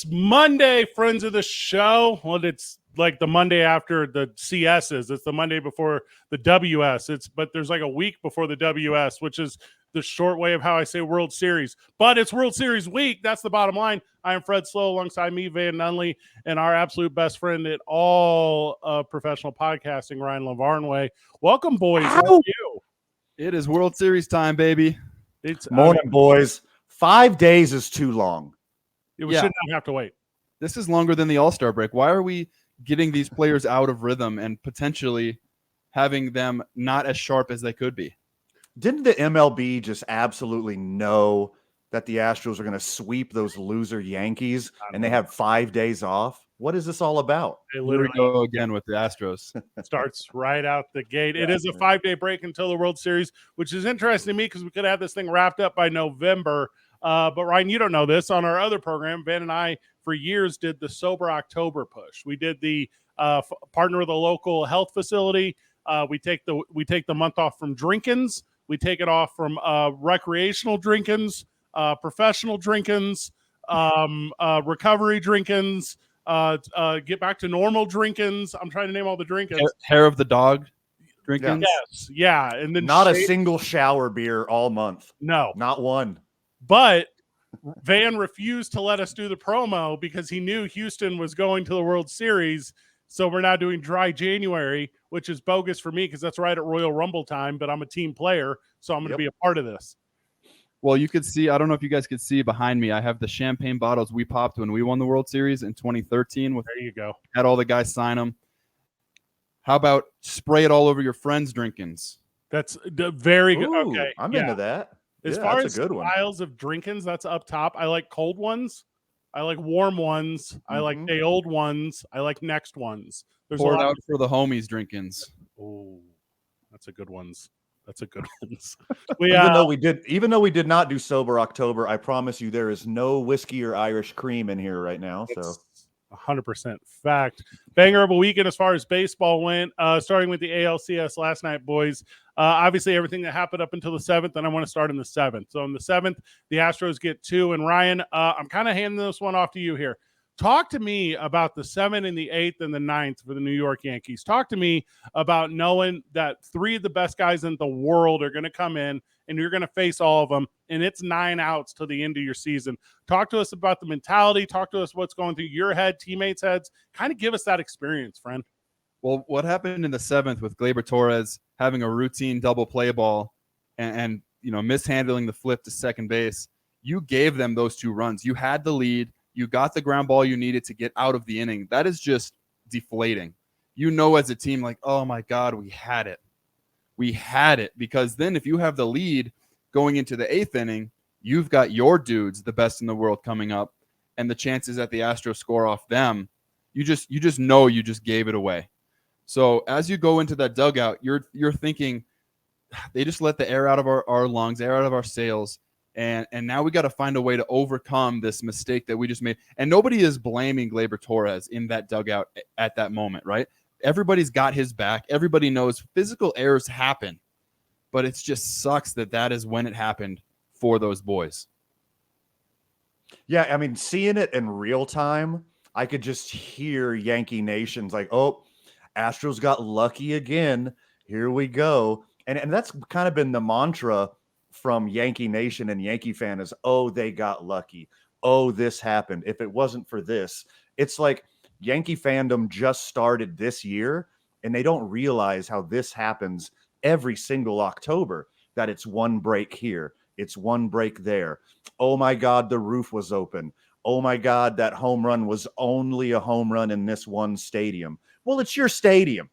It's Monday, friends of the show. Well, it's like the Monday after the CSs. It's the Monday before the WS. But there's like a week before the WS, which is the short way of how I say World Series. But it's World Series week. That's the bottom line. I am Fred Slow, alongside me, Van Nunley, and our absolute best friend at all professional podcasting, Ryan Lavarnway. Welcome, boys. How are you? It is World Series time, baby. It's morning, boys. 5 days is too long. We should not have to wait. This is longer than the All-Star break. Why are we getting these players out of rhythm and potentially having them not as sharp as they could be? Didn't the MLB just absolutely know that the Astros are going to sweep those loser Yankees and they have 5 days off? What is this all about? Here we go again with the Astros. Starts right out the gate. It is a 5-day break until the World Series, which is interesting to me because we could have this thing wrapped up by November. But Ryan, you don't know this. On our other program, Van and I, for years, did the Sober October push. We did the partner with a local health facility. We take the month off from drinkins. We take it off from recreational drinkins, professional drinkins, recovery drinkins, get back to normal drinkins. I'm trying to name all the drinkins. Hair of the dog drinkins. Yes, yeah. And then not a single shower beer all month. No, not one. But Van refused to let us do the promo because he knew Houston was going to the World Series. So we're now doing dry January, which is bogus for me because that's right at Royal Rumble time. But I'm a team player, so I'm going to be a part of this. Well, you could see, I don't know if you guys could see behind me, I have the champagne bottles we popped when we won the World Series in 2013. There you go. Had all the guys sign them. How about spray it all over your friends' drinkins? That's very good. Ooh, okay. I'm into that. As far as styles of drinkins, that's up top. I like cold ones. I like warm ones. Mm-hmm. I like day old ones. I like next ones. There's pour it out for the homies drinkins. Oh, that's a good ones. That's a good ones. Even though we did not do Sober October, I promise you there is no whiskey or Irish cream in here right now. So 100% fact. Banger of a weekend as far as baseball went, starting with the ALCS last night, boys. Obviously, everything that happened up until the 7th, and I want to start in the 7th. So, in the 7th, the Astros get 2. And, Ryan, I'm kind of handing this one off to you here. Talk to me about the 7th and the 8th and the 9th for the New York Yankees. Talk to me about knowing that 3 of the best guys in the world are going to come in, and you're going to face all of them, and it's 9 outs to the end of your season. Talk to us about the mentality. Talk to us what's going through your head, teammates' heads. Kind of give us that experience, friend. Well, what happened in the 7th with Gleyber Torres having a routine double play ball and mishandling the flip to second base, you gave them those 2 runs. You had the lead. You got the ground ball you needed to get out of the inning. That is just deflating. As a team, like, oh, my God, we had it. We had it, because then if you have the lead going into the 8th inning, you've got your dudes, the best in the world, coming up, and the chances that the Astros score off them, you just know you just gave it away. So as you go into that dugout, you're thinking, they just let the air out of our lungs, air out of our sails, and now we got to find a way to overcome this mistake that we just made. And nobody is blaming Gleyber Torres in that dugout at that moment, right? Everybody's got his back. Everybody knows physical errors happen, but it just sucks that is when it happened for those boys. Yeah, I mean, seeing it in real time, I could just hear Yankee Nation's like, oh, Astros got lucky again. Here we go. And that's kind of been the mantra from Yankee Nation and Yankee fan is, oh, they got lucky. Oh, this happened. If it wasn't for this, it's like Yankee fandom just started this year, and they don't realize how this happens every single October, that it's one break here. It's one break there. Oh, my God, the roof was open. Oh, my God, that home run was only a home run in this one stadium. Well, it's your stadium.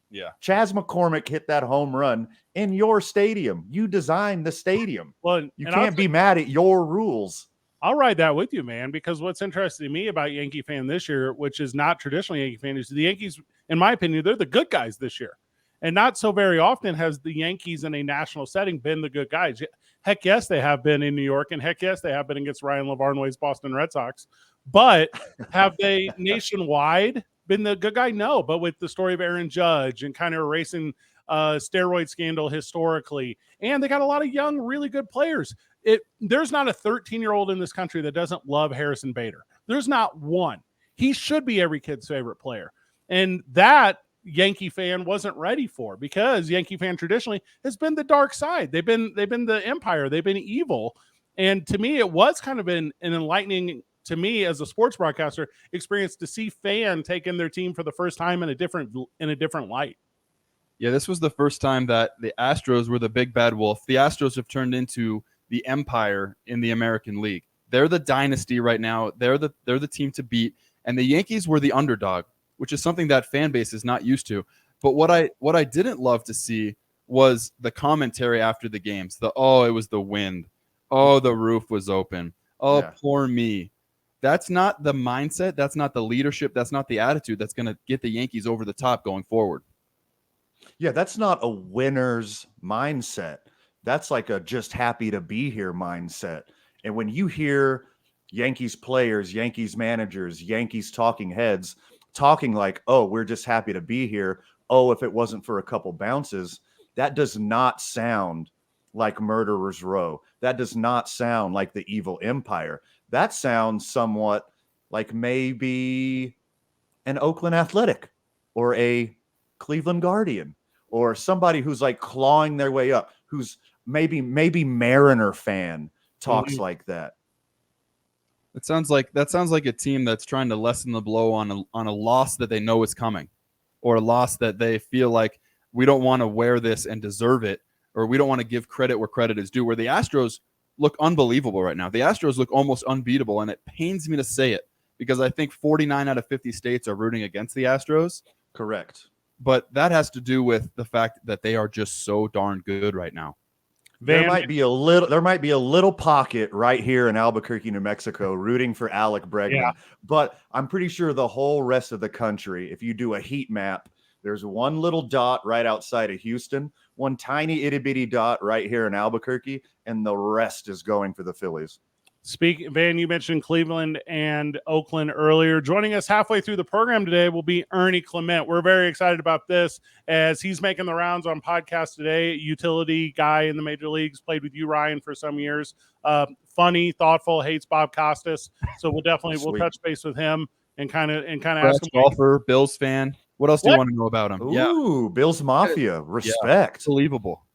Yeah. Chas McCormick hit that home run in your stadium. You designed the stadium. Well, you can't be mad at your rules. I'll ride that with you, man, because what's interesting to me about Yankee fan this year, which is not traditional Yankee fan, is the Yankees, in my opinion, they're the good guys this year. And not so very often has the Yankees in a national setting been the good guys. Heck yes, they have been in New York, and heck yes, they have been against Ryan Lavarnway's Boston Red Sox. But have they nationwide been the good guy? No, but with the story of Aaron Judge and kind of erasing steroid scandal historically, and they got a lot of young, really good players. there's not a 13-year-old in this country that doesn't love Harrison Bader. There's not one. He should be every kid's favorite player. And that Yankee fan wasn't ready for, because Yankee fan traditionally has been the dark side. They've been the empire. They've been evil. And to me, it was kind of an enlightening, to me as a sports broadcaster, experience to see fan take in their team for the first time in a different light. Yeah, this was the first time that the Astros were the big bad wolf. The Astros have turned into the empire in the American League. They're the dynasty right now. They're the team to beat. And the Yankees were the underdog, which is something that fan base is not used to. But what I didn't love to see was the commentary after the games. It was the wind. Oh, the roof was open. Oh, yeah. Poor me. That's not the mindset. That's not the leadership. That's not the attitude that's going to get the Yankees over the top going forward. Yeah, that's not a winner's mindset. That's like a just happy to be here mindset. And when you hear Yankees players, Yankees managers, Yankees talking heads talking like, oh, we're just happy to be here. Oh, if it wasn't for a couple bounces, that does not sound like Murderer's Row. That does not sound like the evil empire. That sounds somewhat like maybe an Oakland Athletic or a Cleveland Guardian or somebody who's like clawing their way up, who's maybe Mariner fan talks like that. That sounds like a team that's trying to lessen the blow on a loss that they know is coming, or a loss that they feel like we don't want to wear this and deserve it, or we don't want to give credit where credit is due. Where the Astros look unbelievable right now. The Astros look almost unbeatable, and it pains me to say it because I think 49 out of 50 states are rooting against the Astros. Correct. But that has to do with the fact that they are just so darn good right now. There might be a little pocket right here in Albuquerque, New Mexico, rooting for Alec Bregman. Yeah. But I'm pretty sure the whole rest of the country, if you do a heat map, there's one little dot right outside of Houston, one tiny itty bitty dot right here in Albuquerque, and the rest is going for the Phillies. Van, you mentioned Cleveland and Oakland earlier. Joining us halfway through the program today will be Ernie Clement. We're very excited about this as he's making the rounds on podcasts today. Utility guy in the major leagues, played with you, Ryan, for some years. Funny, thoughtful, hates Bob Costas. So we'll touch base with him and kind of ask him. Golfer, Bills fan. What else do you want to know about him? Ooh, Bills Mafia. Respect. Yeah, unbelievable.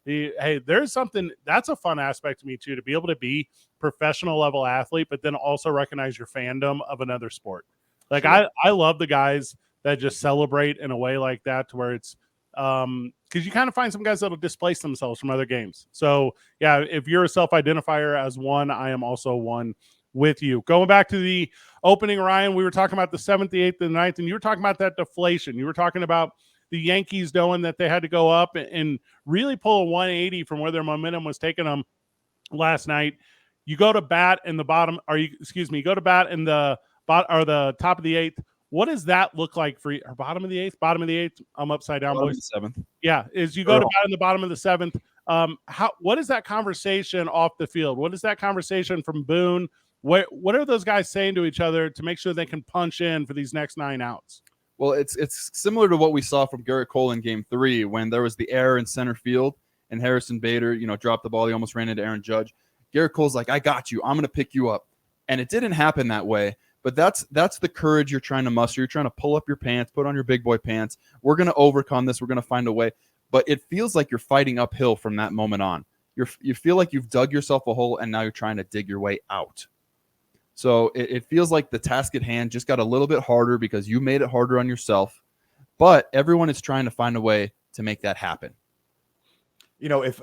Hey, there's something that's a fun aspect to me too, to be able to be professional level athlete, but then also recognize your fandom of another sport. Like sure. I love the guys that just celebrate in a way like that, to where it's because you kind of find some guys that'll displace themselves from other games. So yeah, if you're a self-identifier as one, I am also one with you. Going back to the opening, Ryan, we were talking about the 7th, the 8th, and the 9th, and you were talking about that deflation. You were talking about the Yankees knowing that they had to go up and really pull a 180 from where their momentum was taking them last night. You go to bat in the bottom, you go to bat in the top of the 8th. What does that look like for you? Or bottom of the 8th? Bottom of the 8th? I'm upside down, boys. 7th. Yeah, is you go to bat in the bottom of the 7th. What is that conversation off the field? What is that conversation from Boone? What are those guys saying to each other to make sure they can punch in for these next 9 outs? Well, it's similar to what we saw from Garrett Cole in Game 3 when there was the error in center field and Harrison Bader, dropped the ball. He almost ran into Aaron Judge. Garrett Cole's like, I got you. I'm going to pick you up. And it didn't happen that way. But that's the courage you're trying to muster. You're trying to pull up your pants, put on your big boy pants. We're going to overcome this. We're going to find a way. But it feels like you're fighting uphill from that moment on. You feel like you've dug yourself a hole and now you're trying to dig your way out. So it feels like the task at hand just got a little bit harder because you made it harder on yourself. But everyone is trying to find a way to make that happen. If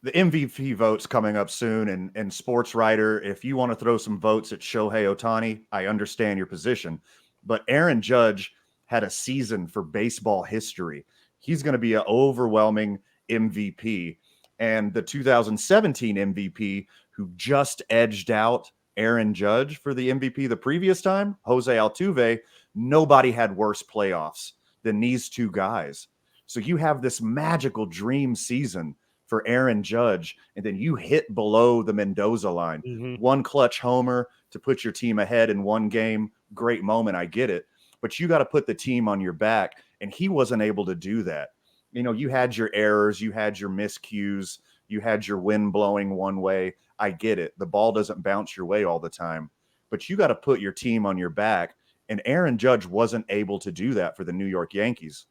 the MVP vote's coming up soon, and sports writer, if you want to throw some votes at Shohei Ohtani, I understand your position. But Aaron Judge had a season for baseball history. He's going to be an overwhelming MVP. And the 2017 MVP, who just edged out Aaron Judge for the MVP the previous time, Jose Altuve, nobody had worse playoffs than these two guys. So you have this magical dream season for Aaron Judge, and then you hit below the Mendoza line. Mm-hmm. One clutch homer to put your team ahead in one game. Great moment, I get it. But you got to put the team on your back, and he wasn't able to do that. You had your errors, you had your miscues, You had your wind blowing one way. I get it. The ball doesn't bounce your way all the time, but you got to put your team on your back. And Aaron Judge wasn't able to do that for the New York Yankees.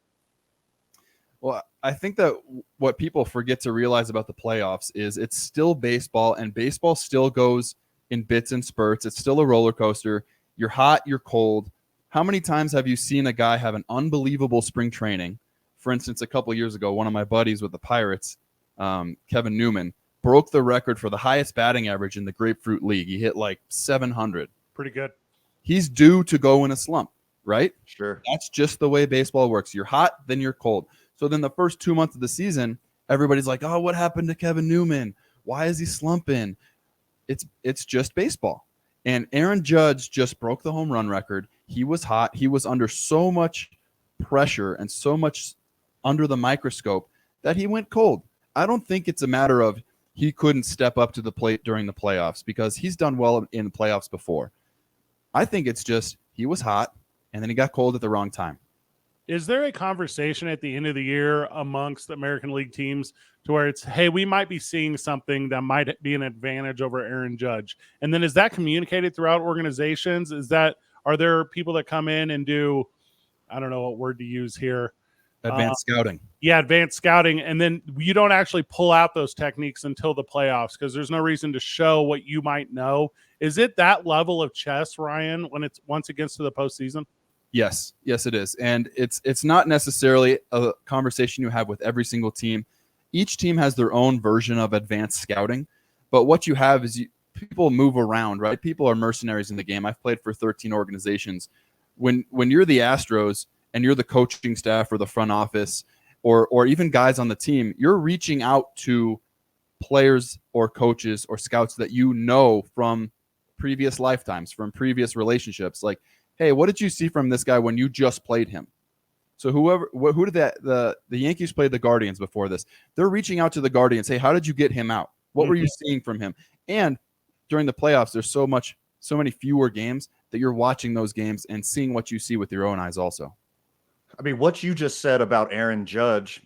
Well, I think that what people forget to realize about the playoffs is it's still baseball, and baseball still goes in bits and spurts. It's still a roller coaster. You're hot, you're cold. How many times have you seen a guy have an unbelievable spring training? For instance, a couple years ago, one of my buddies with the Pirates, Kevin Newman, broke the record for the highest batting average in the Grapefruit League. He hit like 700. Pretty good. He's due to go in a slump, right? Sure. That's just the way baseball works. You're hot, then you're cold. So then the first 2 months of the season, everybody's like, oh, what happened to Kevin Newman? Why is he slumping? It's just baseball. And Aaron Judge just broke the home run record. He was hot. He was under so much pressure and so much under the microscope that he went cold. I don't think it's a matter of he couldn't step up to the plate during the playoffs because he's done well in the playoffs before. I think it's just he was hot and then he got cold at the wrong time. Is there a conversation at the end of the year amongst the American League teams to where it's, hey, we might be seeing something that might be an advantage over Aaron Judge? And then is that communicated throughout organizations? Are there people that come in and do, I don't know what word to use here, Advanced scouting. Yeah, advanced scouting. And then you don't actually pull out those techniques until the playoffs because there's no reason to show what you might know. Is it that level of chess, Ryan, when it's once it gets to the postseason? Yes, it is. And it's not necessarily a conversation you have with every single team. Each team has their own version of advanced scouting. But what you have is people move around, right? People are mercenaries in the game. I've played for 13 organizations. When you're the Astros and you're the coaching staff or the front office or even guys on the team, you're reaching out to players or coaches or scouts that you know from previous lifetimes, from previous relationships. Like, hey, what did you see from this guy when you just played him? So who did the Yankees played the Guardians before this? They're reaching out to the Guardians. Hey, how did you get him out? What were you seeing from him? And during the playoffs, there's so many fewer games that you're watching those games and seeing what you see with your own eyes also. I mean, what you just said about Aaron Judge,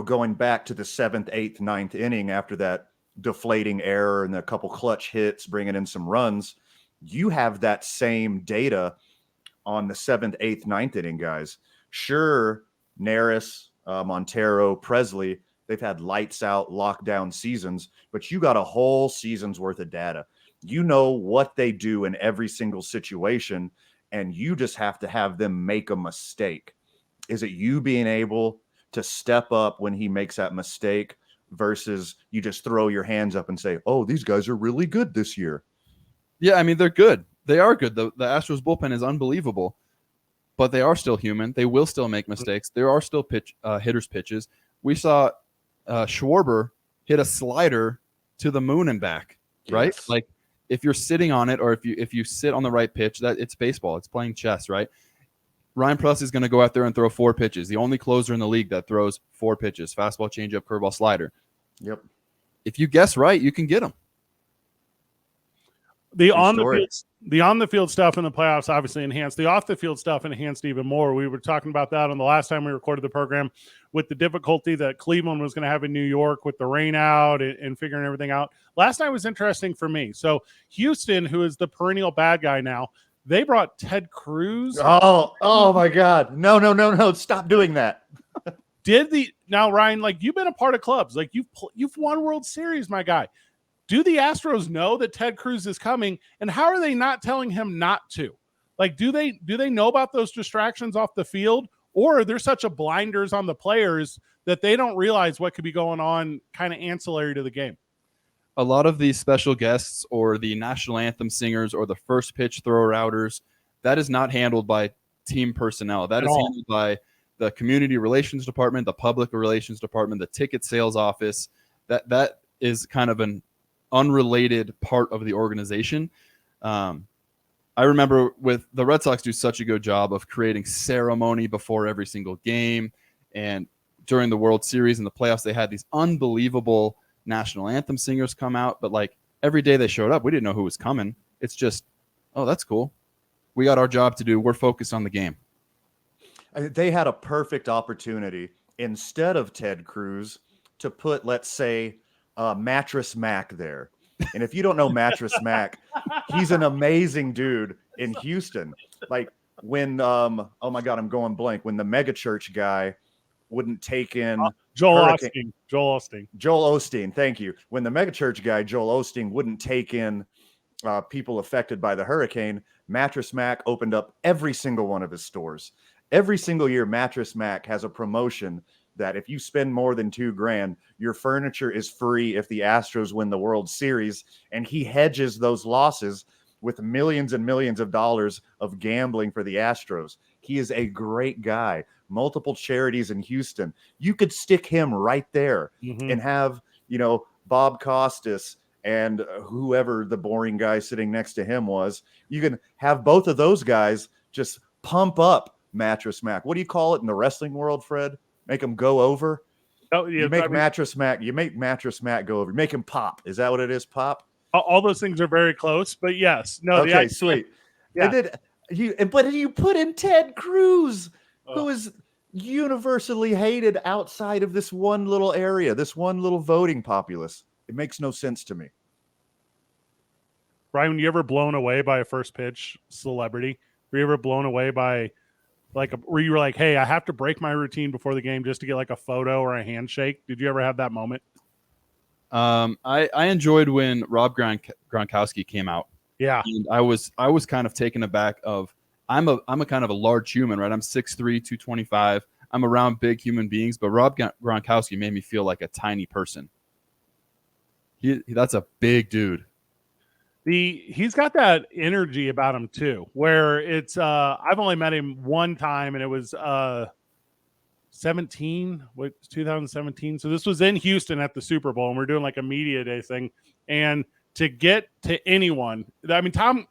going back to the 7th, 8th, 9th inning after that deflating error and a couple clutch hits, bringing in some runs, you have that same data on the 7th, 8th, 9th inning guys. Sure, Neris, Montero, Presley, they've had lights out, lockdown seasons, but you got a whole season's worth of data. You know what they do in every single situation, and you just have to have them make a mistake. Is it you being able to step up when he makes that mistake versus you just throw your hands up and say, oh, these guys are really good this year? Yeah, I mean, they're good. They are good. The Astros bullpen is unbelievable, but they are still human. They will still make mistakes. There are still hitters' pitches. We saw Schwarber hit a slider to the moon and back, right? Yes. Like if you're sitting on it or if you sit on the right pitch, that it's baseball. It's playing chess, right? Ryan Presley is going to go out there and throw 4 pitches. The only closer in the league that throws 4 pitches: fastball, changeup, curveball, slider. Yep. If you guess right, you can get them. The on the field stuff in the playoffs obviously enhanced. The off the field stuff enhanced even more. We were talking about that on the last time we recorded the program with the difficulty that Cleveland was going to have in New York with the rain out and figuring everything out. Last night was interesting for me. So Houston, who is the perennial bad guy now, they brought Ted Cruz. Oh my God. No. Stop doing that. Now, Ryan, like you've been a part of clubs, like you've won World Series, my guy. Do the Astros know that Ted Cruz is coming, and how are they not telling him not to? Like, do they know about those distractions off the field, or are there such a blinders on the players that they don't realize what could be going on kind of ancillary to the game? A lot of these special guests or the national anthem singers or the first pitch thrower outers, that is not handled by team personnel. That is handled by the community relations department, the public relations department, the ticket sales office. That is kind of an unrelated part of the organization. I remember with the Red Sox do such a good job of creating ceremony before every single game. And during the World Series and the playoffs, they had these unbelievable national anthem singers come out. But like every day they showed up, we didn't know who was coming. It's just, oh, that's cool. We got our job to do. We're focused on the game. They had a perfect opportunity instead of Ted Cruz to put, let's say, Mattress Mac there. And if you don't know Mattress Mac, he's an amazing dude in Houston. Like when, oh my God, I'm going blank. When the mega church guy wouldn't take in Joel Hurricane- Osteen. Joel Osteen, thank you. When the mega church guy, Joel Osteen, wouldn't take in people affected by the hurricane, Mattress Mac opened up every single one of his stores. Every single year, Mattress Mac has a promotion that if you spend more than $2,000, your furniture is free if the Astros win the World Series. And he hedges those losses with millions and millions of dollars of gambling for the Astros. He is a great guy. Multiple charities in Houston. You could stick him right there and have, Bob Costas and whoever the boring guy sitting next to him was. You can have both of those guys just pump up Mattress Mac. What do you call it in the wrestling world, Fred? Make him go over? Oh, yeah, you make Mattress Mac go over. Make him pop. Is that what it is? Pop? All those things are very close, but yes. No. Okay, sweet. Yeah. And then you put in Ted Cruz, who is universally hated outside of this one little area, this one little voting populace. It makes no sense to me. Brian, were you ever blown away by a first pitch celebrity? Were you ever blown away by where you were like, hey, I have to break my routine before the game just to get like a photo or a handshake? Did you ever have that moment? I enjoyed when Rob Gronkowski came out. Yeah. And I was kind of taken aback of I'm a kind of a large human, right? I'm 6'3", 225. I'm around big human beings, but Rob Gronkowski made me feel like a tiny person. That's a big dude. He's got that energy about him too, where it's I've only met him one time, and it was 2017. So this was in Houston at the Super Bowl, and we're doing like a media day thing. And to get to anyone, I mean, Tom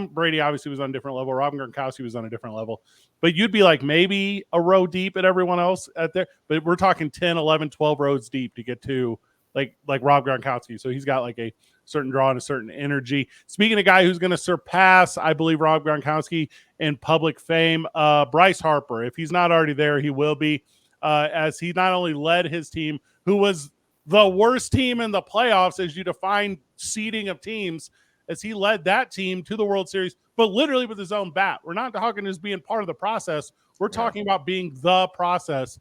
Brady obviously was on a different level. Rob Gronkowski was on a different level, but you'd be like maybe a row deep at everyone else at there. But we're talking 10, 11, 12 rows deep to get to like Rob Gronkowski. So he's got like a certain draw and a certain energy. Speaking of a guy who's going to surpass, I believe, Rob Gronkowski in public fame, Bryce Harper. If he's not already there, he will be, as he not only led his team, who was the worst team in the playoffs as you define seeding of teams, as he led that team to the World Series, but literally with his own bat. We're not talking as being part of the process. We're talking about being the process.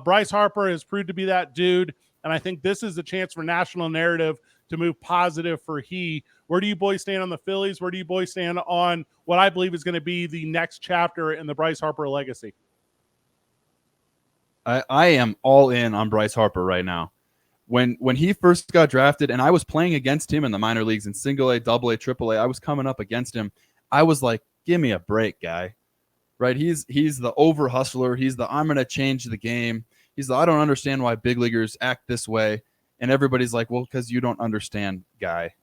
Bryce Harper has proved to be that dude, and I think this is a chance for national narrative to move positive for he. Where do you boys stand on the Phillies? Where do you boys stand on what I believe is going to be the next chapter in the Bryce Harper legacy? I am all in on Bryce Harper right now. When he first got drafted, and I was playing against him in the minor leagues in single A, double A, triple A, I was coming up against him. I was like, give me a break, guy. Right? He's the over hustler. He's the I'm going to change the game. He's the I don't understand why big leaguers act this way. And everybody's like, well, because you don't understand, guy.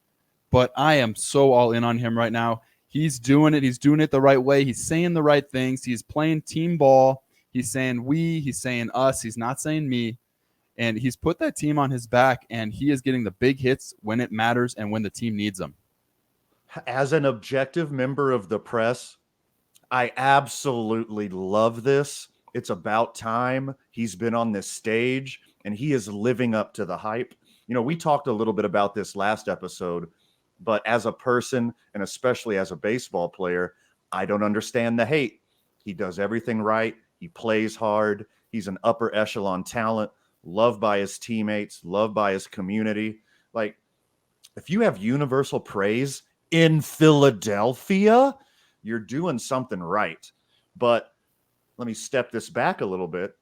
But I am so all in on him right now. He's doing it. He's doing it the right way. He's saying the right things. He's playing team ball. He's saying we. He's saying us. He's not saying me. And he's put that team on his back, and he is getting the big hits when it matters and when the team needs them. As an objective member of the press, I absolutely love this. It's about time. He's been on this stage, and he is living up to the hype. You know, we talked a little bit about this last episode, but as a person, and especially as a baseball player, I don't understand the hate. He does everything right. He plays hard. He's an upper echelon talent, loved by his teammates, loved by his community. Like, if you have universal praise in Philadelphia, you're doing something right. But let me step this back a little bit.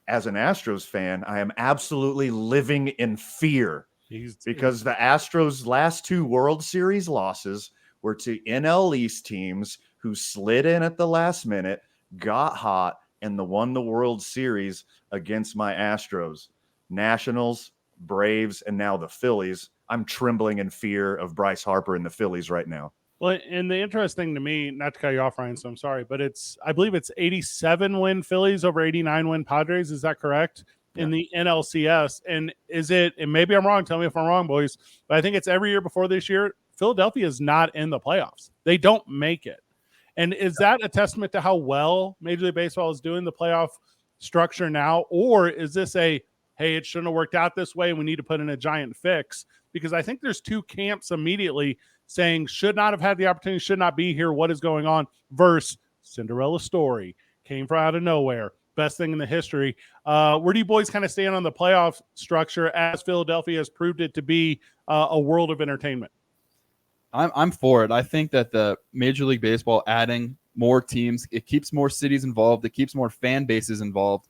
As an Astros fan, I am absolutely living in fear because the Astros' last two World Series losses were to NL East teams who slid in at the last minute, got hot, and won the World Series against my Astros. Nationals, Braves, and now the Phillies. I'm trembling in fear of Bryce Harper and the Phillies right now. Well, and the interesting to me, not to cut you off, Ryan, so I'm sorry, but I believe it's 87 win Phillies over 89 win Padres. Is that correct? Yeah. In the NLCS. And and maybe I'm wrong, tell me if I'm wrong, boys, but I think it's every year before this year, Philadelphia is not in the playoffs. They don't make it. And is that a testament to how well Major League Baseball is doing the playoff structure now? Or is this hey, it shouldn't have worked out this way. We need to put in a giant fix, because I think there's two camps immediately saying should not have had the opportunity, should not be here. What is going on? Versus Cinderella story, came from out of nowhere. Best thing in the history. Where do you boys kind of stand on the playoff structure as Philadelphia has proved it to be a world of entertainment? I'm for it. I think that the Major League Baseball adding more teams, it keeps more cities involved, it keeps more fan bases involved.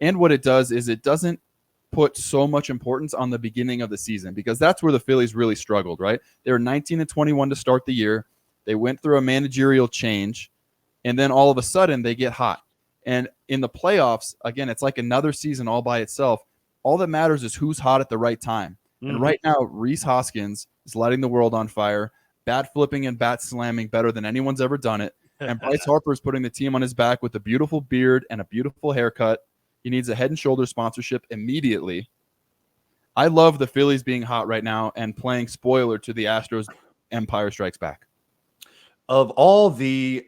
And what it does is it doesn't put so much importance on the beginning of the season, because that's where the Phillies really struggled, right? They were 19-21 to start the year. They went through a managerial change, and then all of a sudden they get hot. And in the playoffs, again, it's like another season all by itself. All that matters is who's hot at the right time. Mm-hmm. And right now, Rhys Hoskins is lighting the world on fire, bat flipping and bat slamming better than anyone's ever done it. And Bryce Harper is putting the team on his back with a beautiful beard and a beautiful haircut. He needs a Head & Shoulders sponsorship immediately. I love the Phillies being hot right now and playing spoiler to the Astros Empire Strikes Back. Of all the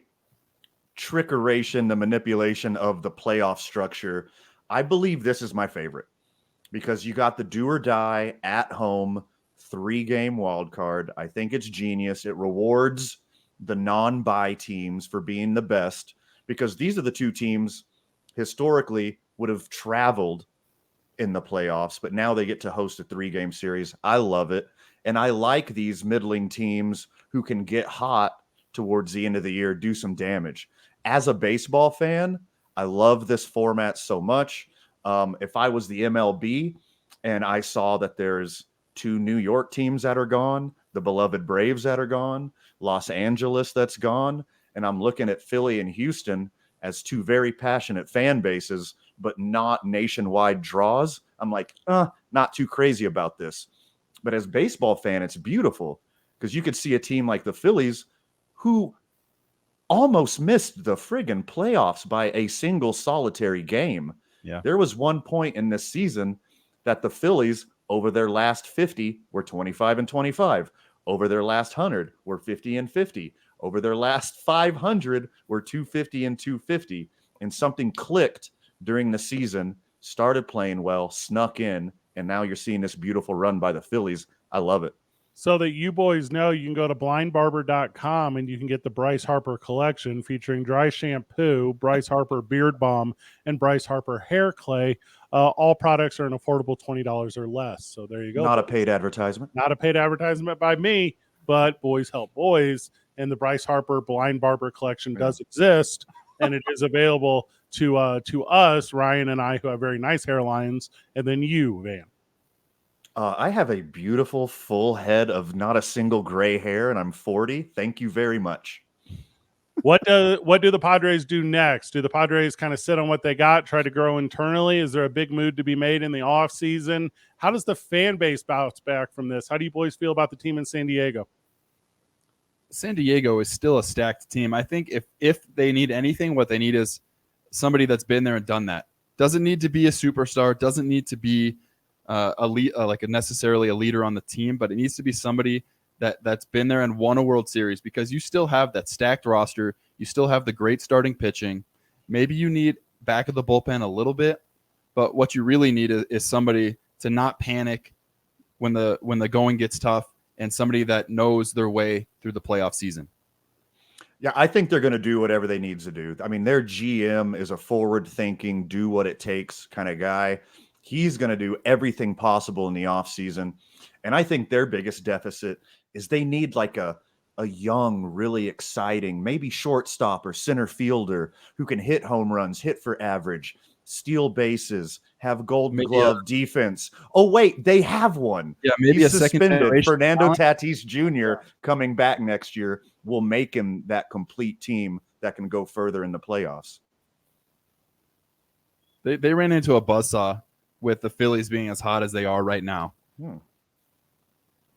trickeration, the manipulation of the playoff structure, I believe this is my favorite, because you got the do or die at home 3-game wild card. I think it's genius. It rewards the non-bye teams for being the best, because these are the two teams historically would have traveled in the playoffs, but now they get to host a 3-game series. I love it. And I like these middling teams who can get hot towards the end of the year, do some damage. As a baseball fan, I love this format so much. If I was the MLB and I saw that there's 2 New York teams that are gone, the beloved Braves that are gone, Los Angeles that's gone, and I'm looking at Philly and Houston as 2 very passionate fan bases, but not nationwide draws, I'm like, not too crazy about this. But as a baseball fan, it's beautiful, because you could see a team like the Phillies who almost missed the friggin' playoffs by a single solitary game. Yeah. There was one point in this season that the Phillies, over their last 50, were 25-25. Over their last 100, were 50-50. Over their last 500, were 250-250. And something clicked during the season, started playing well, snuck in, and now you're seeing this beautiful run by the Phillies. I love it. So that you boys know, you can go to blindbarber.com and you can get the Bryce Harper collection featuring dry shampoo, Bryce Harper beard balm, and Bryce Harper hair clay. All products are an affordable $20 or less. So there you go. Not a paid advertisement. Not a paid advertisement by me, but boys help boys. And the Bryce Harper Blind Barber collection does exist, and it is available to us, Ryan and I, who have very nice hairlines, and then you, Van. I have a beautiful full head of not a single gray hair, and I'm 40. Thank you very much. What do the Padres do next? Do the Padres kind of sit on what they got, try to grow internally? Is there a big move to be made in the offseason? How does the fan base bounce back from this? How do you boys feel about the team in San Diego? San Diego is still a stacked team. I think if they need anything, what they need is somebody that's been there and done that. Doesn't need to be a superstar. Doesn't need to be necessarily a leader on the team, but it needs to be somebody that's been there and won a World Series, because you still have that stacked roster. You still have the great starting pitching. Maybe you need back of the bullpen a little bit, but what you really need is somebody to not panic when the going gets tough, and somebody that knows their way through the playoff season. Yeah, I think they're going to do whatever they need to do. I mean, their GM is a forward-thinking, do what it takes kind of guy. He's going to do everything possible in the offseason. And I think their biggest deficit is they need like a young, really exciting, maybe shortstop or center fielder who can hit home runs, hit for average, steal bases, have Golden Glove defense. Oh, wait, they have one. Yeah, maybe He's a second suspended. Fernando talent. Tatis Jr. coming back next year will make him that complete team that can go further in the playoffs. They ran into a buzzsaw with the Phillies being as hot as they are right now.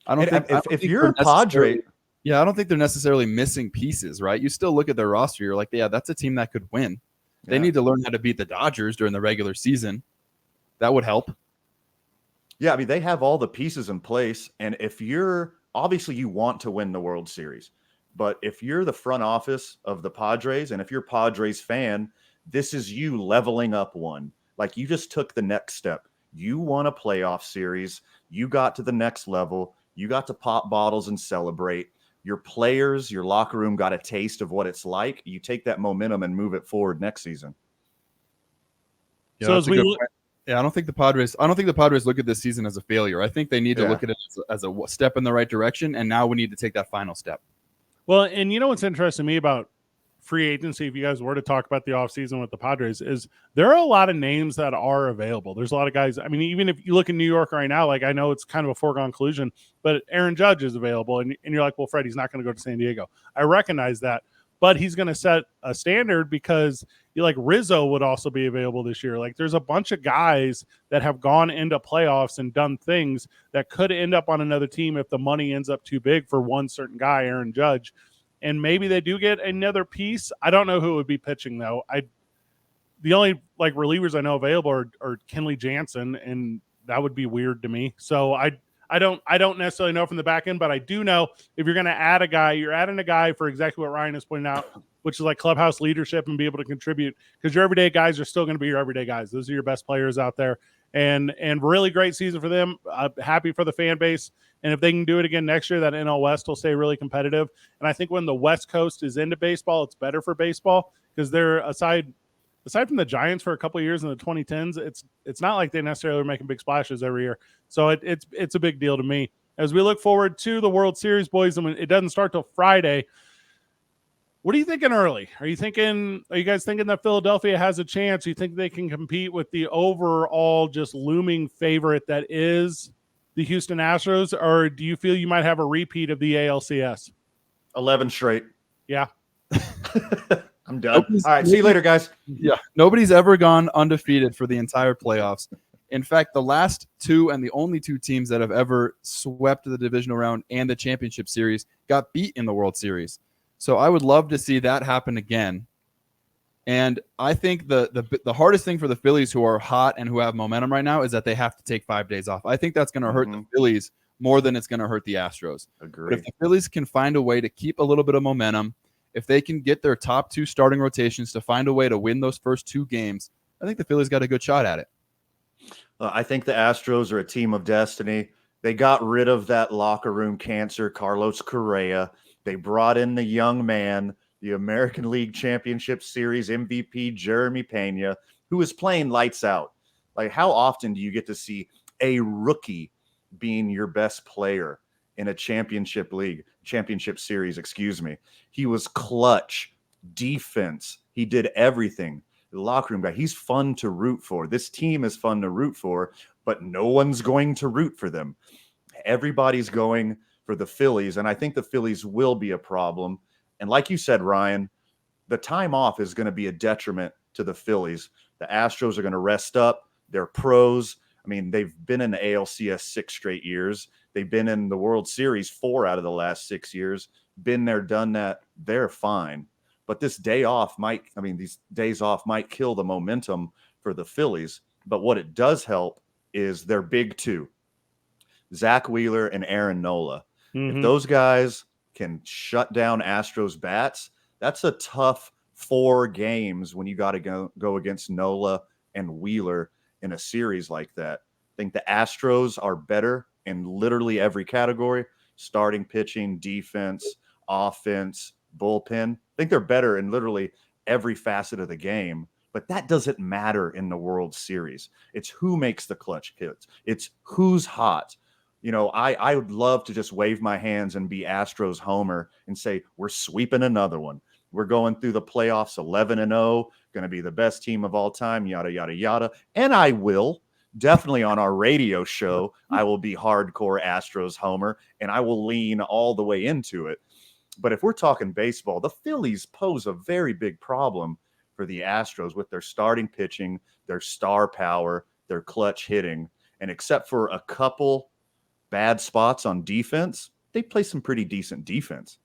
I don't think if you're a Padre, I don't think they're necessarily missing pieces, right? You still look at their roster, you're like, yeah, that's a team that could win. They need to learn how to beat the Dodgers during the regular season. That would help. Yeah, I mean, they have all the pieces in place. And if you're obviously you want to win the World Series, but if you're the front office of the Padres, and if you're Padres fan, this is you leveling up one. Like, you just took the next step. You won a playoff series. You got to the next level. You got to pop bottles and celebrate. Your players, your locker room got a taste of what it's like. You take that momentum and move it forward next season. Yeah, that's a good point. Yeah, I don't think the Padres look at this season as a failure. I think they need to look at it as a step in the right direction, and now we need to take that final step. Well, and you know what's interesting to me about free agency, if you guys were to talk about the offseason with the Padres, is there are a lot of names that are available. There's a lot of guys. I mean, even if you look in New York right now, like I know it's kind of a foregone conclusion, but Aaron Judge is available. And you're like, well, Fred, he's not going to go to San Diego. I recognize that. But he's going to set a standard because Rizzo would also be available this year. Like there's a bunch of guys that have gone into playoffs and done things that could end up on another team if the money ends up too big for one certain guy, Aaron Judge. And maybe they do get another piece. I don't know who would be pitching though. The only relievers I know available are Kenley Jansen, and that would be weird to me. So I don't necessarily know from the back end, but I do know if you're going to add a guy, you're adding a guy for exactly what Ryan is pointing out, which is like clubhouse leadership and be able to contribute, because your everyday guys are still going to be your everyday guys. Those are your best players out there, and really great season for them. Happy for the fan base. And if they can do it again next year, that NL West will stay really competitive. And I think when the West Coast is into baseball, it's better for baseball because they're aside from the Giants for a couple of years in the 2010s, it's not like they necessarily are making big splashes every year. So it's a big deal to me. As we look forward to the World Series, boys, and it doesn't start till Friday. What are you thinking early? Are you guys thinking that Philadelphia has a chance? You think they can compete with the overall just looming favorite that is the Houston Astros, or do you feel you might have a repeat of the ALCS? 11 straight. Yeah. I'm done. All right. See you later, guys. Yeah. Nobody's ever gone undefeated for the entire playoffs. In fact, the last two and the only two teams that have ever swept the divisional round and the championship series got beat in the World Series. So I would love to see that happen again. And I think the hardest thing for the Phillies, who are hot and who have momentum right now, is that they have to take 5 days off. I think that's going to hurt the Phillies more than it's going to hurt the Astros. Agree. But if the Phillies can find a way to keep a little bit of momentum, if they can get their top two starting rotations to find a way to win those first two games, I think the Phillies got a good shot at it. I think the Astros are a team of destiny. They got rid of that locker room cancer, Carlos Correa. They brought in the young man, the American League Championship Series MVP, Jeremy Pena, who is playing lights out. Like, how often do you get to see a rookie being your best player in a championship series, He was clutch, defense. He did everything. The locker room guy, he's fun to root for. This team is fun to root for, but no one's going to root for them. Everybody's going for the Phillies, and I think the Phillies will be a problem. And like you said, Ryan, the time off is going to be a detriment to the Phillies. The Astros are going to rest up. They're pros. I mean, they've been in the ALCS 6 straight years. They've been in the World Series 4 out of the last 6 years. Been there, done that. They're fine. But these days off might kill the momentum for the Phillies. But what it does help is their big two, Zach Wheeler and Aaron Nola. If those guys can shut down Astros bats, that's a tough 4 games when you got to go against Nola and Wheeler in a series like that. I think the Astros are better in literally every category: starting pitching, defense, offense, bullpen. I think they're better in literally every facet of the game, but that doesn't matter in the World Series. It's who makes the clutch hits. It's who's hot. You know, I would love to just wave my hands and be Astros homer and say, we're sweeping another one. We're going through the playoffs 11-0, going to be the best team of all time, yada, yada, yada. And I will. Definitely on our radio show, I will be hardcore Astros homer, and I will lean all the way into it. But if we're talking baseball, the Phillies pose a very big problem for the Astros with their starting pitching, their star power, their clutch hitting. And except for a couple bad spots on defense, they play some pretty decent defense.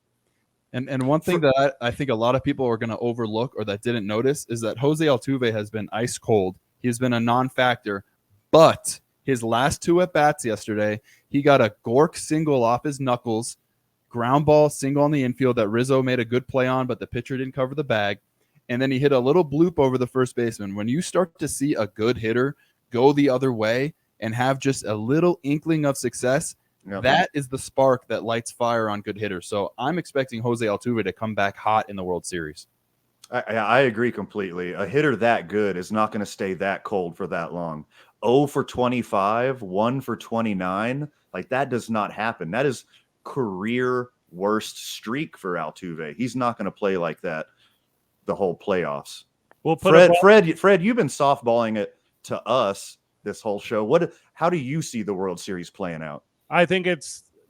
And one thing that I think a lot of people are going to overlook or that didn't notice is that Jose Altuve has been ice cold. He's been a non-factor, but his last 2 at-bats yesterday, he got a Gork single off his knuckles, ground ball single on the infield that Rizzo made a good play on, but the pitcher didn't cover the bag, and then he hit a little bloop over the first baseman. When you start to see a good hitter go the other way, and have just a little inkling of success, that is the spark that lights fire on good hitters. So I'm expecting Jose Altuve to come back hot in the World Series. I agree completely. A hitter that good is not going to stay that cold for that long. 0 for 25, 1 for 29. Like, that does not happen. That is career worst streak for Altuve. He's not going to play like that the whole playoffs. We'll put Fred, you've been softballing it to us this whole show. How do you see the World Series playing out? I think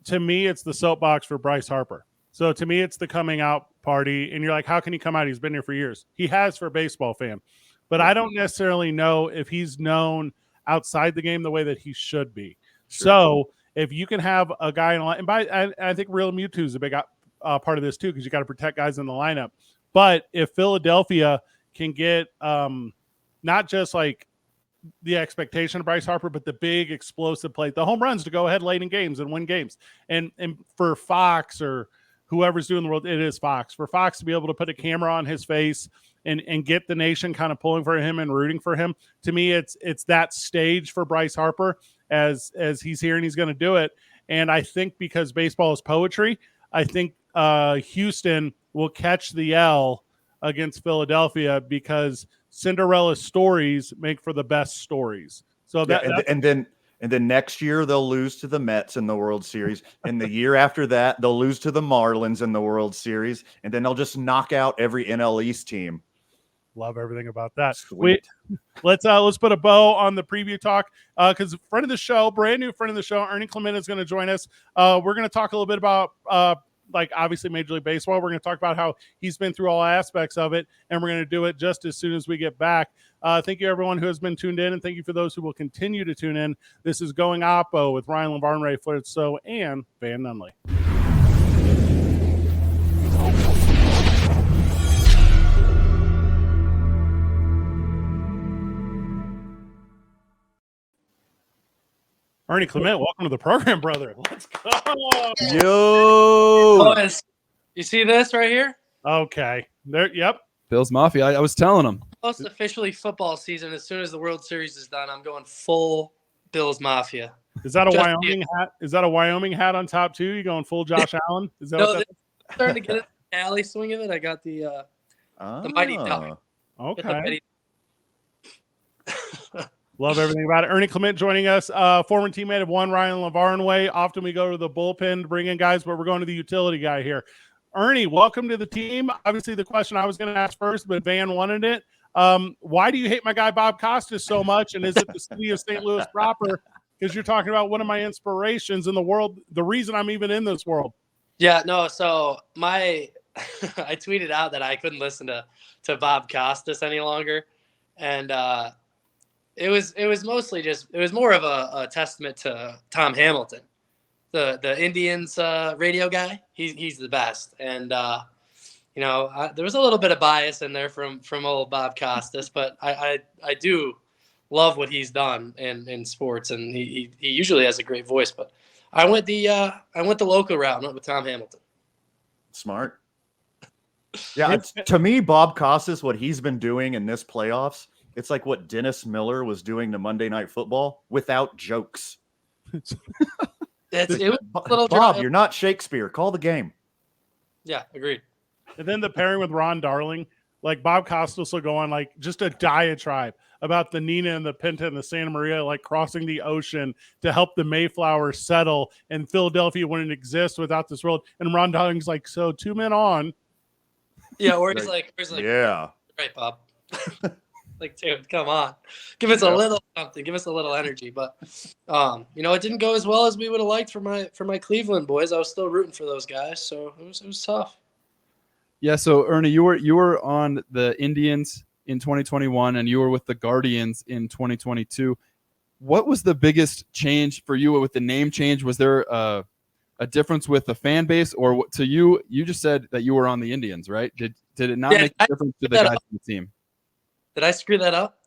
to me, it's the soapbox for Bryce Harper. So to me, it's the coming out party. And you're like, how can he come out? He's been here for years. He has for a baseball fan. But I don't necessarily know if he's known outside the game the way that he should be. Sure. So if you can have a guy in the line, and I think Real Mewtwo is a big part of this too, because you got to protect guys in the lineup. But if Philadelphia can get not just like the expectation of Bryce Harper, but the big explosive play, the home runs to go ahead late in games and win games. And for Fox or whoever's doing the world, it is Fox. For Fox to be able to put a camera on his face and get the nation kind of pulling for him and rooting for him, to me, it's that stage for Bryce Harper as he's here and he's going to do it. And I think because baseball is poetry, I think Houston will catch the L against Philadelphia because Cinderella stories make for the best stories. So and then next year they'll lose to the Mets in the World Series, and the year after that they'll lose to the Marlins in the World Series, and then they'll just knock out every NL East team. Love everything about that. Sweet. Let's put a bow on the preview talk because friend of the show, brand new friend of the show, Ernie Clement is going to join us. We're going to talk a little bit about obviously Major League Baseball. We're going to talk about how he's been through all aspects of it, and we're going to do it just as soon as we get back. Thank you, everyone who has been tuned in, and thank you for those who will continue to tune in. This is Going Oppo with Ryan LeVarn, Ray Flitzow, and Van Nunley. Ernie Clement, welcome to the program, brother. Let's go. Yo. Boys, you see this right here? Okay. There. Yep. Bills Mafia. I was telling him. Post officially football season. As soon as the World Series is done, I'm going full Bills Mafia. Is that a Wyoming hat? Is that a Wyoming hat on top too? You going full Josh Allen? Is that no? Starting to get an alley swing of it. I got the Mighty Duck. Okay. Love everything about it. Ernie Clement joining us, former teammate of one Ryan LeVarn way. Often we go to the bullpen to bring in guys, but we're going to the utility guy here. Ernie, welcome to the team. Obviously, the question I was going to ask first, but Van wanted it. Why do you hate my guy Bob Costas so much? And is it the city of St. Louis proper? Because you're talking about one of my inspirations in the world, the reason I'm even in this world. Yeah, no. So I tweeted out that I couldn't listen to Bob Costas any longer, and it was mostly just, it was more of a testament to Tom Hamilton, the Indians radio guy. He's the best, and there was a little bit of bias in there from old Bob Costas, but I do love what he's done in sports, and he usually has a great voice. But I went the local route. I went with Tom Hamilton. Smart. Yeah, to me, Bob Costas, what he's been doing in this playoffs, it's like what Dennis Miller was doing to Monday Night Football without jokes. It was a little Bob, dry. you're not Shakespeare. Call the game. Yeah, agreed. And then the pairing with Ron Darling, like Bob Costas will go on like just a diatribe about the Nina and the Pinta and the Santa Maria, like crossing the ocean to help the Mayflower settle, and Philadelphia wouldn't exist without this world. And Ron Darling's like, so 2 men on. Yeah, or he's like, yeah, right, Bob. Like, dude, come on. Give us a little something. Give us a little energy. But, it didn't go as well as we would have liked for my Cleveland boys. I was still rooting for those guys, so it was tough. Yeah, so Ernie, you were on the Indians in 2021, and you were with the Guardians in 2022. What was the biggest change for you with the name change? Was there a difference with the fan base, or to you? You just said that you were on the Indians, right? Did it not make a difference to the guys on the team? Did I screw that up?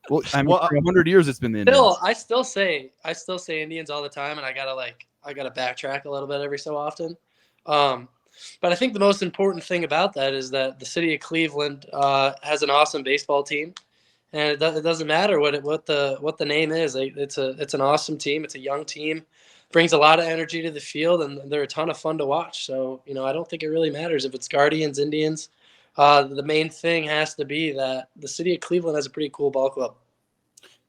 Well, I mean, for 100 years it's been the Indians. I still say Indians all the time, and I gotta backtrack a little bit every so often. But I think the most important thing about that is that the city of Cleveland has an awesome baseball team, and it doesn't matter what the name is. It's an awesome team. It's a young team, brings a lot of energy to the field, and they're a ton of fun to watch. So I don't think it really matters if it's Guardians, Indians. The main thing has to be that the city of Cleveland has a pretty cool ball club.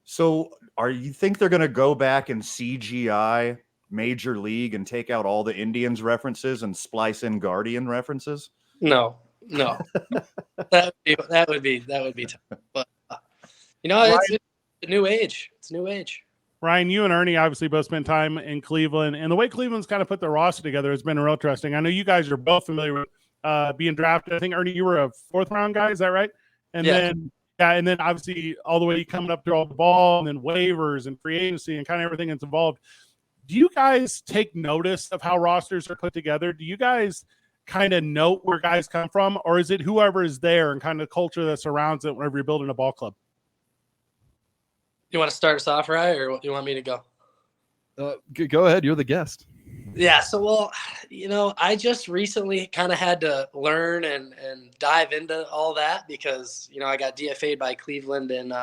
So, you think they're going to go back and CGI Major League and take out all the Indians references and splice in Guardian references? No. that would be tough. But Ryan, it's a new age. It's a new age. Ryan, you and Ernie obviously both spent time in Cleveland, and the way Cleveland's kind of put their roster together has been real interesting. I know you guys are both familiar with being drafted. I think, Ernie, you were a 4th round guy. Is that right? And then obviously all the way coming up through all the ball and then waivers and free agency and kind of everything that's involved. Do you guys take notice of how rosters are put together? Do you guys kind of note where guys come from, or is it whoever is there and kind of the culture that surrounds it whenever you're building a ball club? You want to start us off, Ryan, or you want me to go? Go ahead. You're the guest. Yeah. So, I just recently kind of had to learn and dive into all that because, I got DFA'd by Cleveland in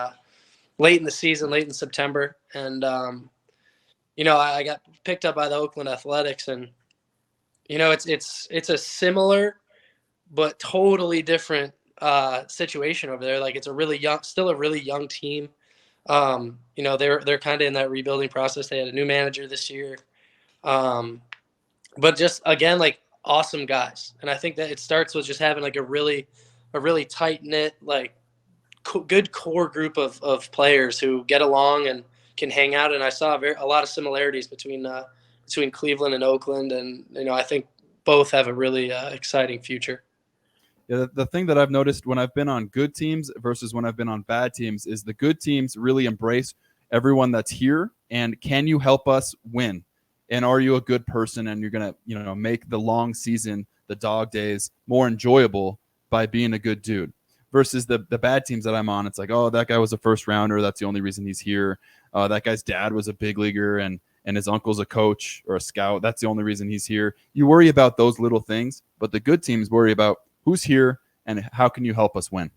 late in the season, late in September. And, I got picked up by the Oakland Athletics, and, it's a similar but totally different situation over there. Like, it's still a really young team. They're kind of in that rebuilding process. They had a new manager this year. But just again, like, awesome guys. And I think that it starts with just having like a really tight knit, like good core group of players who get along and can hang out. And I saw a lot of similarities between Cleveland and Oakland. And, I think both have a really exciting future. Yeah, the thing that I've noticed when I've been on good teams versus when I've been on bad teams is the good teams really embrace everyone that's here. And can you help us win? And are you a good person? And you're going to, make the long season, the dog days, more enjoyable by being a good dude. Versus the bad teams that I'm on, it's like, oh, that guy was a 1st rounder. That's the only reason he's here. That guy's dad was a big leaguer and his uncle's a coach or a scout. That's the only reason he's here. You worry about those little things, but the good teams worry about who's here and how can you help us win.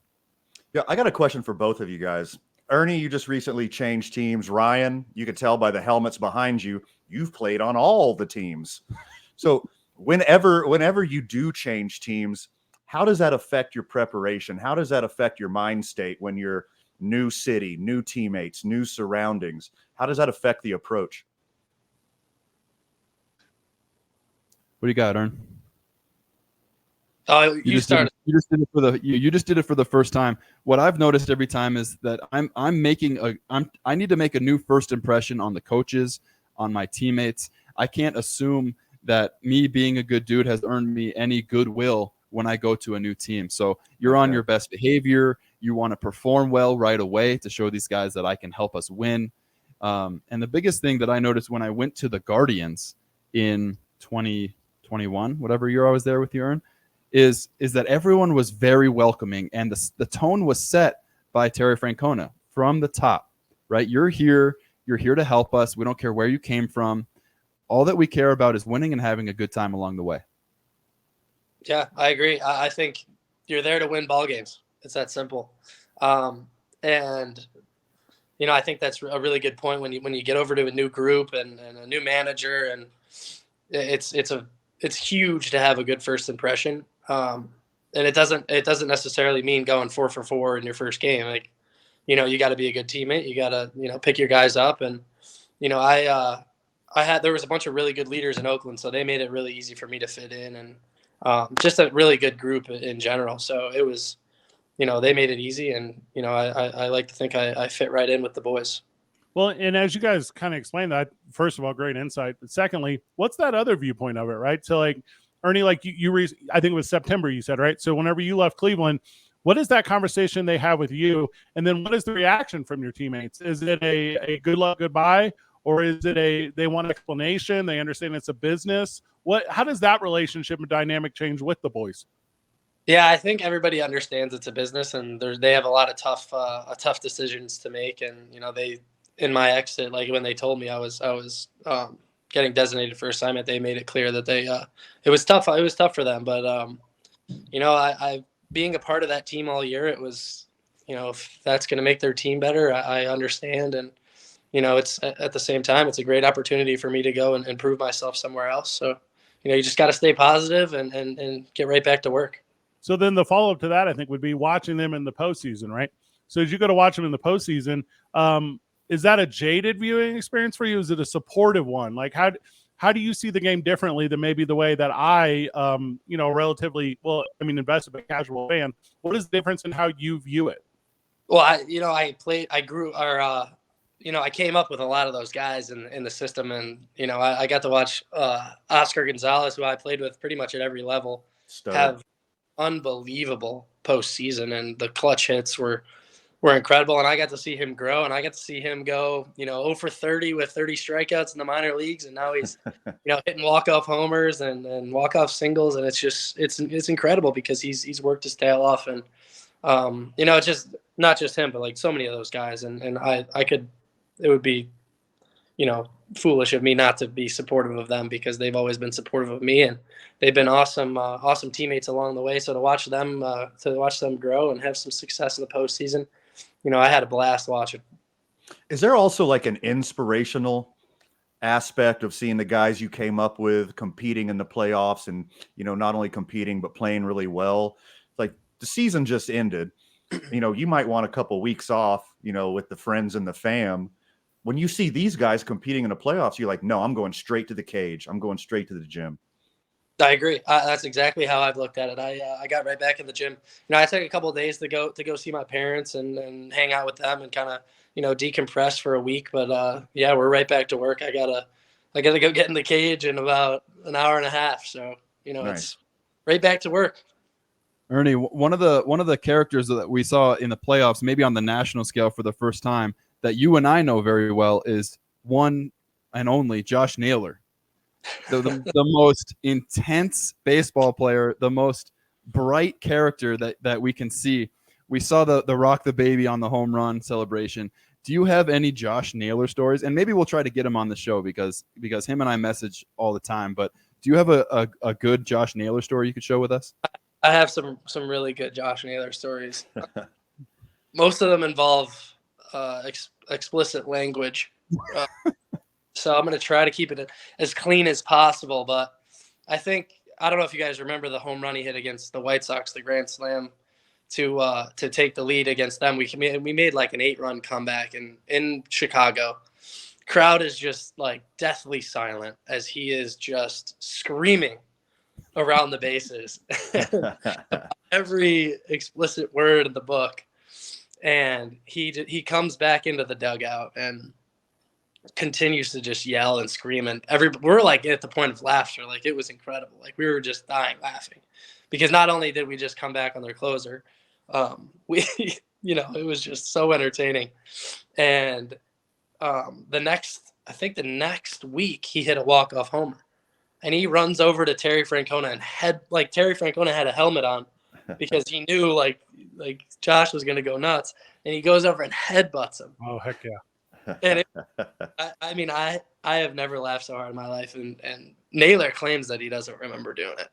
Yeah, I got a question for both of you guys. Ernie, you just recently changed teams. Ryan, you could tell by the helmets behind you, you've played on all the teams. So whenever you do change teams, how does that affect your preparation? How does that affect your mind state when you're new city, new teammates, new surroundings? How does that affect the approach? What do you got, Ern? Oh, you started. You just did it for the first time. What I've noticed every time is that I need to make a new first impression on the coaches, on my teammates. I can't assume that me being a good dude has earned me any goodwill when I go to a new team. So you're on your best behavior. You want to perform well right away to show these guys that I can help us win. And the biggest thing that I noticed when I went to the Guardians in 2021, whatever year I was there with you, Ern, is that everyone was very welcoming, and the tone was set by Terry Francona from the top, right? You're here to help us. We don't care where you came from. All that we care about is winning and having a good time along the way. Yeah, I agree. I think you're there to win ball games. It's that simple. And I think that's a really good point when you get over to a new group and a new manager, and it's huge to have a good first impression. And it doesn't necessarily mean going 4 for 4 in your first game. Like, you got to be a good teammate. You got to, pick your guys up. And, there was a bunch of really good leaders in Oakland, so they made it really easy for me to fit in, and just a really good group in general. So it was, they made it easy, and, I like to think I fit right in with the boys. Well, and as you guys kind of explained that, first of all, great insight. But secondly, what's that other viewpoint of it, right? So, like, Ernie, like I think it was September you said, right? So whenever you left Cleveland, what is that conversation they have with you? And then what is the reaction from your teammates? Is it a good luck, goodbye? Or is it they want an explanation? They understand it's a business? How does that relationship and dynamic change with the boys? Yeah, I think everybody understands it's a business, and they have a lot of tough decisions to make. And, in my exit, like when they told me I was getting designated for assignment, they made it clear that it was tough. It was tough for them, but I being a part of that team all year, it was if that's going to make their team better, I understand. And, it's at the same time, it's a great opportunity for me to go and prove myself somewhere else. So, you just got to stay positive and get right back to work. So then the follow-up to that, I think, would be watching them in the postseason, right? So as you go to watch them in the postseason, is that a jaded viewing experience for you? Is it a supportive one? Like how do you see the game differently than maybe the way that I, relatively, invested but casual fan? What is the difference in how you view it? Well, I came up with a lot of those guys in the system, and I got to watch Oscar Gonzalez, who I played with pretty much at every level, have unbelievable postseason, and the clutch hits were incredible. And I got to see him grow, and I got to see him go 0 for 30 with 30 strikeouts in the minor leagues, and now he's hitting walk-off homers and walk-off singles, and it's incredible because he's worked his tail off, and it's just not just him, but like so many of those guys, and it would be foolish of me not to be supportive of them, because they've always been supportive of me, and they've been awesome teammates along the way. So to watch them grow and have some success in the postseason, I had a blast watching. Is there also like an inspirational aspect of seeing the guys you came up with competing in the playoffs, and not only competing but playing really well? Like, the season just ended, you might want a couple weeks off, with the friends and the fam. When you see these guys competing in the playoffs, you're like, no, I'm going straight to the cage. I'm going straight to the gym. I agree. That's exactly how I've looked at it. I got right back in the gym. I took a couple of days to go see my parents and hang out with them and kind of, decompress for a week. But we're right back to work. I gotta go get in the cage in about an hour and a half. So, Nice. It's right back to work. Ernie, one of the characters that we saw in the playoffs, maybe on the national scale for the first time, that you and I know very well, is one and only Josh Naylor, the most intense baseball player, the most bright character that we can see. We saw the rock the baby on the home run celebration. Do you have any Josh Naylor stories? And maybe we'll try to get him on the show because him and I message all the time. But do you have a good Josh Naylor story you could share with us? I have some really good Josh Naylor stories. Most of them involve explicit language, so I'm going to try to keep it as clean as possible. But I don't know if you guys remember the home run he hit against the White Sox, the grand slam to take the lead against them. We made like an 8-run comeback in Chicago. Crowd is just like deathly silent as he is just screaming around the bases, every explicit word in the book. And he comes back into the dugout and continues to just yell and scream. And we're like at the point of laughter. Like, it was incredible. Like, we were just dying laughing, because not only did we just come back on their closer, it was just so entertaining. And the next week he hit a walk-off homer, and he runs over to Terry Francona and Terry Francona had a helmet on, because he knew like Josh was going to go nuts, and he goes over and headbutts him. Oh, heck yeah. And I have never laughed so hard in my life. And Naylor claims that he doesn't remember doing it.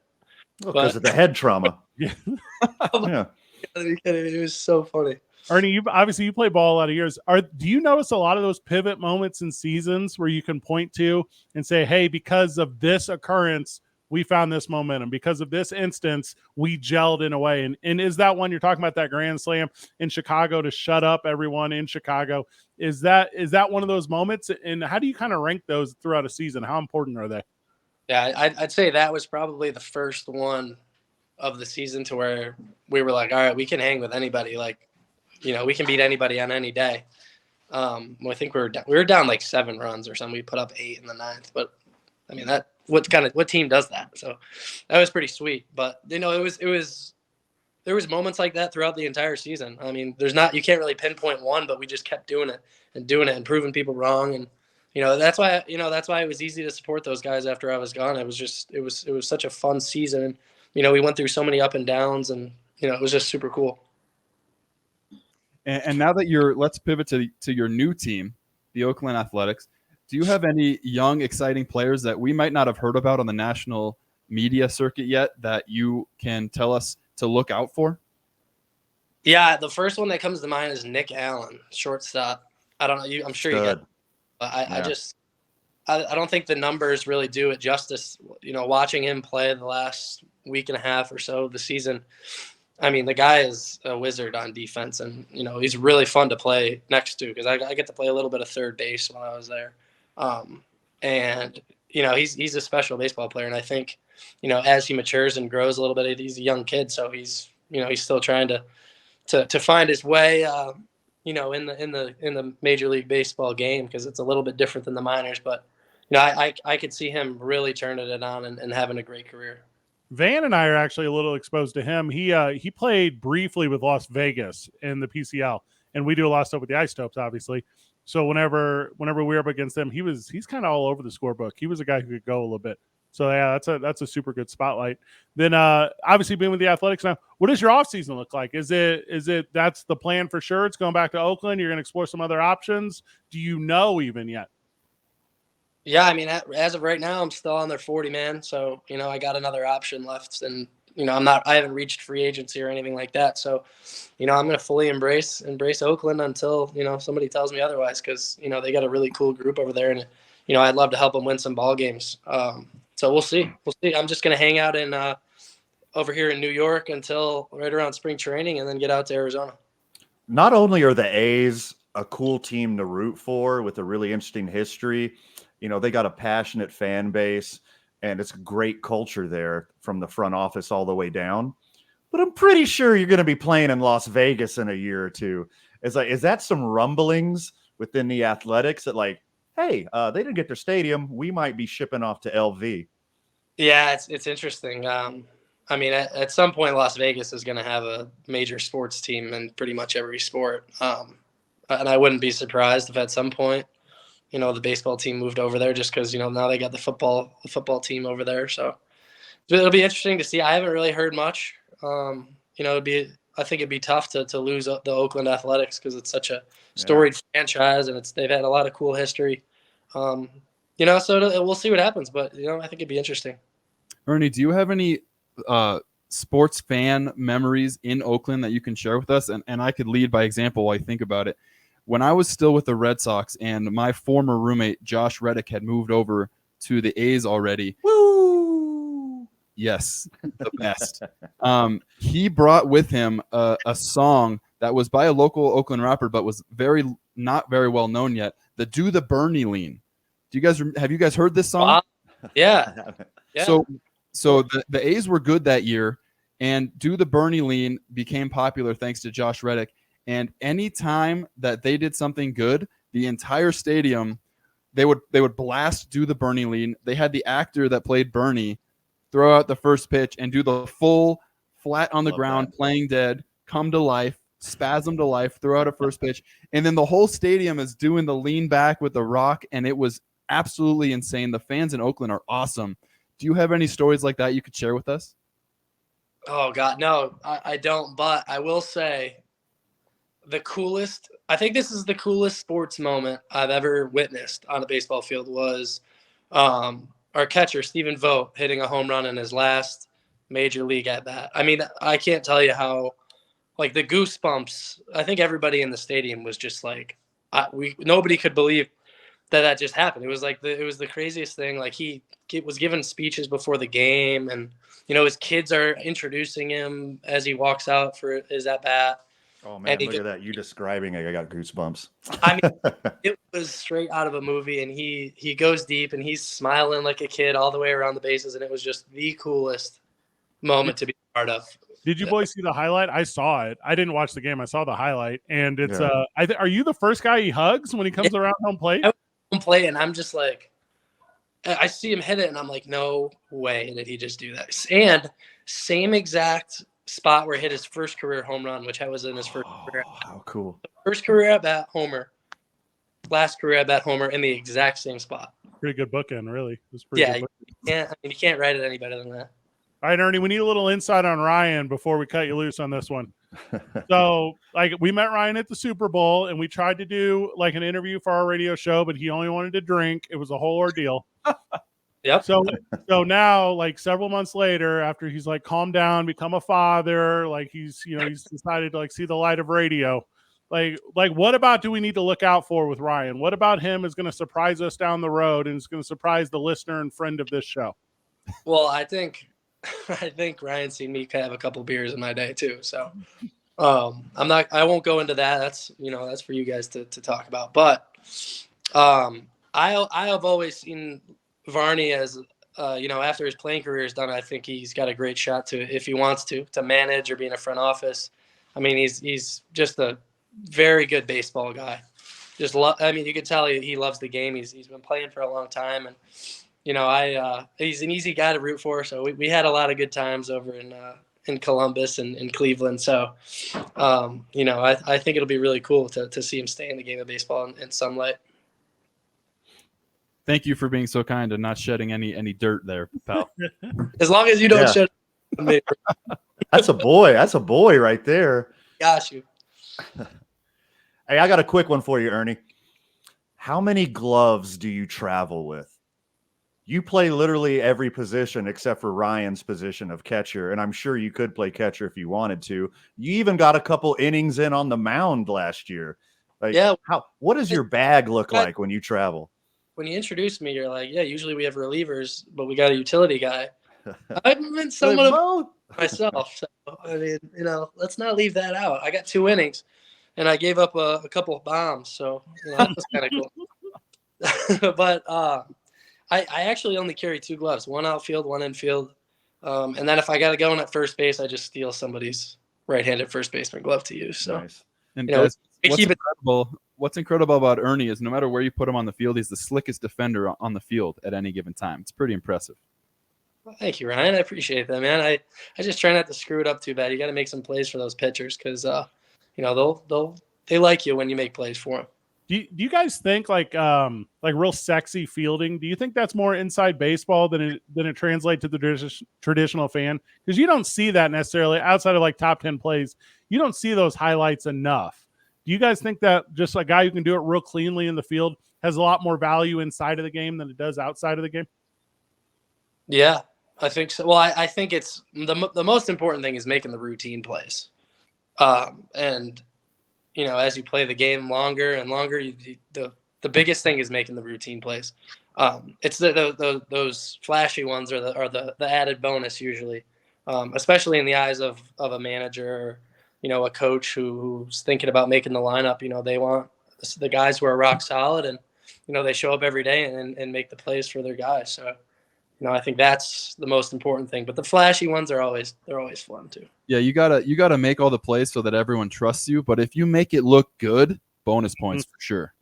Because of the head trauma. Yeah. Yeah. It was so funny. Ernie, you play ball a lot of years. Do you notice a lot of those pivot moments in seasons where you can point to and say, hey, because of this occurrence, we found this momentum. Because of this instance, we gelled in a way. And is that one you're talking about, that grand slam in Chicago to shut up everyone in Chicago? Is that one of those moments? And how do you kind of rank those throughout a season? How important are they? Yeah, I'd say that was probably the first one of the season to where we were like, all right, we can hang with anybody. Like, we can beat anybody on any day. I think we were down like 7 runs or something. We put up 8 in the 9th, but I mean, what team does that? So that was pretty sweet. But there was moments like that throughout the entire season. I mean, you can't really pinpoint one, but we just kept doing it and proving people wrong. And that's why it was easy to support those guys after I was gone. It was such a fun season. And, we went through so many up and downs, and it was just super cool. And now that let's pivot to your new team, the Oakland Athletics. Do you have any young, exciting players that we might not have heard about on the national media circuit yet that you can tell us to look out for? Yeah, the first one that comes to mind is Nick Allen, shortstop. I don't know. I'm sure you got. But I don't think the numbers really do it justice. Watching him play the last week and a half or so of the season, I mean, the guy is a wizard on defense, and he's really fun to play next to because I get to play a little bit of third base when I was there, and he's a special baseball player, and I think as he matures and grows a little bit, he's a young kid, so he's still trying to find his way. In the Major League Baseball game because it's a little bit different than the minors. But I could see him really turning it on and having a great career. Van and I are actually a little exposed to him. He played briefly with Las Vegas in the PCL, and we do a lot of stuff with the Isotopes, obviously. So whenever we were up against him, he's kind of all over the scorebook. He was a guy who could go a little bit. So yeah, that's a super good spotlight. Then obviously being with the Athletics now, what does your offseason look like? Is it that's the plan for sure? It's going back to Oakland. You're going to explore some other options. Do you know even yet? Yeah, I mean, as of right now, I'm still on their 40-man. So I got another option left, and I haven't reached free agency or anything like that. So I'm going to fully embrace Oakland until somebody tells me otherwise because they got a really cool group over there, and I'd love to help them win some ball games. So we'll see. I'm just going to hang out over here in New York until right around spring training and then get out to Arizona. Not only are the A's a cool team to root for with a really interesting history, they got a passionate fan base and it's a great culture there from the front office all the way down. But I'm pretty sure you're going to be playing in Las Vegas in a year or two. Is that some rumblings within the Athletics that hey, they didn't get their stadium. We might be shipping off to LV. Yeah, it's interesting. I mean, at some point, Las Vegas is going to have a major sports team in pretty much every sport. And I wouldn't be surprised if at some point, the baseball team moved over there just because, now they got the football team over there. So it'll be interesting to see. I haven't really heard much. I think it'd be tough to lose the Oakland Athletics because it's such a storied franchise and they've had a lot of cool history. So we'll see what happens, but I think it'd be interesting. Ernie, do you have any sports fan memories in Oakland that you can share with us? And I could lead by example while I think about it. When I was still with the Red Sox and my former roommate Josh Reddick had moved over to the A's already. Woo! Yes, the best. He brought with him a song that was by a local Oakland rapper, but was not very well known yet. The "Do the Bernie Lean." Have you guys heard this song? Wow. Yeah. So the A's were good that year, and "Do the Bernie Lean" became popular thanks to Josh Reddick. And any time that they did something good, the entire stadium, they would blast "Do the Bernie Lean." They had the actor that played Bernie throw out the first pitch and do the full flat on the ground, playing dead, come to life, spasm to life, throw out a first pitch. And then the whole stadium is doing the lean back with the rock. And it was absolutely insane. The fans in Oakland are awesome. Do you have any stories like that you could share with us? Oh, God, no, I don't. But I will say I think this is the coolest sports moment I've ever witnessed on a baseball field was our catcher, Stephen Vogt, hitting a home run in his last major league at bat. I mean, I can't tell you how, the goosebumps, I think everybody in the stadium was just nobody could believe that just happened. It was it was the craziest thing. He was given speeches before the game and, his kids are introducing him as he walks out for his at bat. Oh man, look at that. You describing it, I got goosebumps. I mean, it was straight out of a movie, and he goes deep, and he's smiling like a kid all the way around the bases, and it was just the coolest moment to be part of. Did you boys see the highlight? I saw it. I didn't watch the game. I saw the highlight, and it's are you the first guy he hugs when he comes around home plate? Home plate, and I'm just I see him hit it, and I'm like, no way did he just do that. And same exact spot where he hit his first career home run, which I was in his first career. How cool. First career at bat homer, last career at bat homer in the exact same spot. Pretty good bookend, really. It was pretty good. You can't write it any better than that. All right, Ernie, we need a little insight on Ryan before we cut you loose on this one. So, we met Ryan at the Super Bowl, and we tried to do an interview for our radio show, but he only wanted to drink. It was a whole ordeal. Yep. So now, like several months later, after he's like calmed down, become a father, like he's decided to like see the light of radio. Like what about do we need to look out for with Ryan? What about him is going to surprise us down the road and is going to surprise the listener and friend of this show? Well, I think Ryan's seen me have a couple beers in my day too. So I won't go into that. That's for you guys to talk about. But I have always seen Varney as after his playing career is done, I think he's got a great shot to, if he wants to manage or be in a front office. I mean, he's just a very good baseball guy. You can tell he loves the game. He's been playing for a long time, and he's an easy guy to root for. So we had a lot of good times over in Columbus and in Cleveland. So I think it'll be really cool to see him stay in the game of baseball in some light. Thank you for being so kind and not shedding any dirt there, pal. As long as you don't shed. That's a boy. That's a boy right there. Got you. Hey, I got a quick one for you, Ernie. How many gloves do you travel with? You play literally every position except for Ryan's position of catcher, and I'm sure you could play catcher if you wanted to. You even got a couple innings in on the mound last year. What does your bag look like when you travel? When you introduced me, you're like, yeah, usually we have relievers, but we got a utility guy. I've been somewhat of myself. So, I mean, let's not leave that out. I got 2 innings, and I gave up a couple of bombs. So, that was kind of cool. But I actually only carry 2 gloves, 1 outfield, 1 infield. And then if I got to go in at first base, I just steal somebody's right-handed first baseman glove to use. So, nice. And guys, what's incredible about Ernie is no matter where you put him on the field, he's the slickest defender on the field at any given time. It's pretty impressive. Well, thank you, Ryan. I appreciate that, man. I just try not to screw it up too bad. You got to make some plays for those pitchers because they like you when you make plays for them. Do you guys think like real sexy fielding? Do you think that's more inside baseball than it translates to the traditional fan? Because you don't see that necessarily outside of like top 10 plays. You don't see those highlights enough. Do you guys think that just a guy who can do it real cleanly in the field has a lot more value inside of the game than it does outside of the game? Yeah, I think so. Well, I think it's the most important thing is making the routine plays. And as you play the game longer and longer, the biggest thing is making the routine plays. It's those flashy ones are the added bonus usually, especially in the eyes of a manager or, a coach who's thinking about making the lineup. They want the guys who are rock solid and, they show up every day and make the plays for their guys. So, I think that's the most important thing. But the flashy ones they're always fun too. Yeah, you gotta make all the plays so that everyone trusts you. But if you make it look good, bonus points for sure.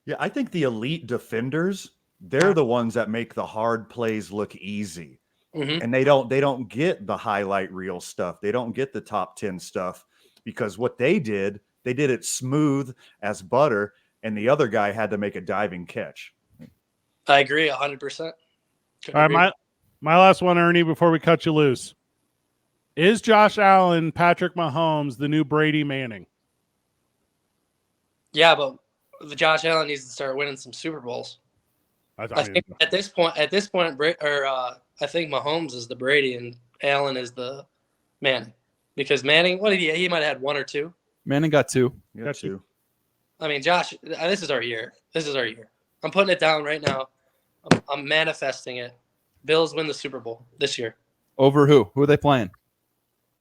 Yeah, I think the elite defenders, they're the ones that make the hard plays look easy. Mm-hmm. And they don't get the highlight reel stuff. They don't get the top 10 stuff because what they did it smooth as butter, and the other guy had to make a diving catch. I agree 100%. All right, my last one, Ernie, before we cut you loose. Is Josh Allen, Patrick Mahomes, the new Brady Manning? Yeah, but the Josh Allen needs to start winning some Super Bowls. I think at this point, I think Mahomes is the Brady and Allen is the Manning. Because Manning, what did he might have had 1 or 2. Manning got 2. Got 2. I mean, Josh, this is our year. I'm putting it down right now. I'm manifesting it. Bills win the Super Bowl this year. Over who? Who are they playing?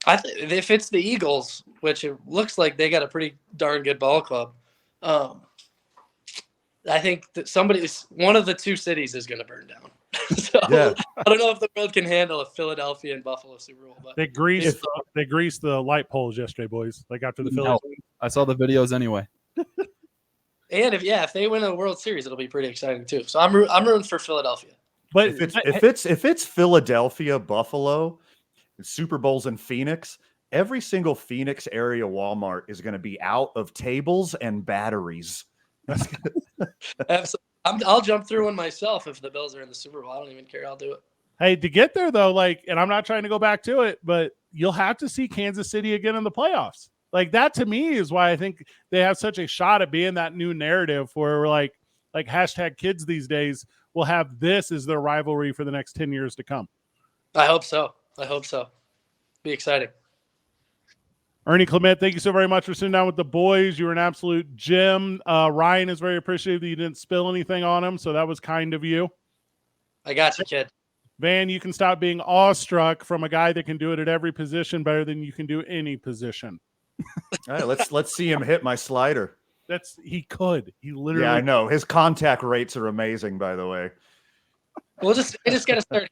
If it's the Eagles, which it looks like they got a pretty darn good ball club, I think that one of the 2 cities is going to burn down. So yeah. I don't know if the world can handle a Philadelphia and Buffalo Super Bowl. But they greased the light poles yesterday, boys. Like after the Phillies. I saw the videos anyway. And if they win a World Series, it'll be pretty exciting too. So I'm rooting for Philadelphia. But if it's Philadelphia, Buffalo, Super Bowls in Phoenix, every single Phoenix area Walmart is going to be out of tables and batteries. I'll jump through one myself if the Bills are in the Super Bowl. I don't even care. I'll do it. Hey, to get there though, and I'm not trying to go back to it, but you'll have to see Kansas City again in the playoffs. Like that to me is why I think they have such a shot at being that new narrative where we're like hashtag kids these days. will have this as their rivalry for the next 10 years to come. I hope so. Be exciting. Ernie Clement, thank you so very much for sitting down with the boys. You were an absolute gem. Ryan is very appreciative that you didn't spill anything on him, so that was kind of you. I got you, kid. Van, you can stop being awestruck from a guy that can do it at every position better than you can do any position. All right, let's see him hit my slider. He could. He literally. Yeah, I know. His contact rates are amazing, by the way. We just got to start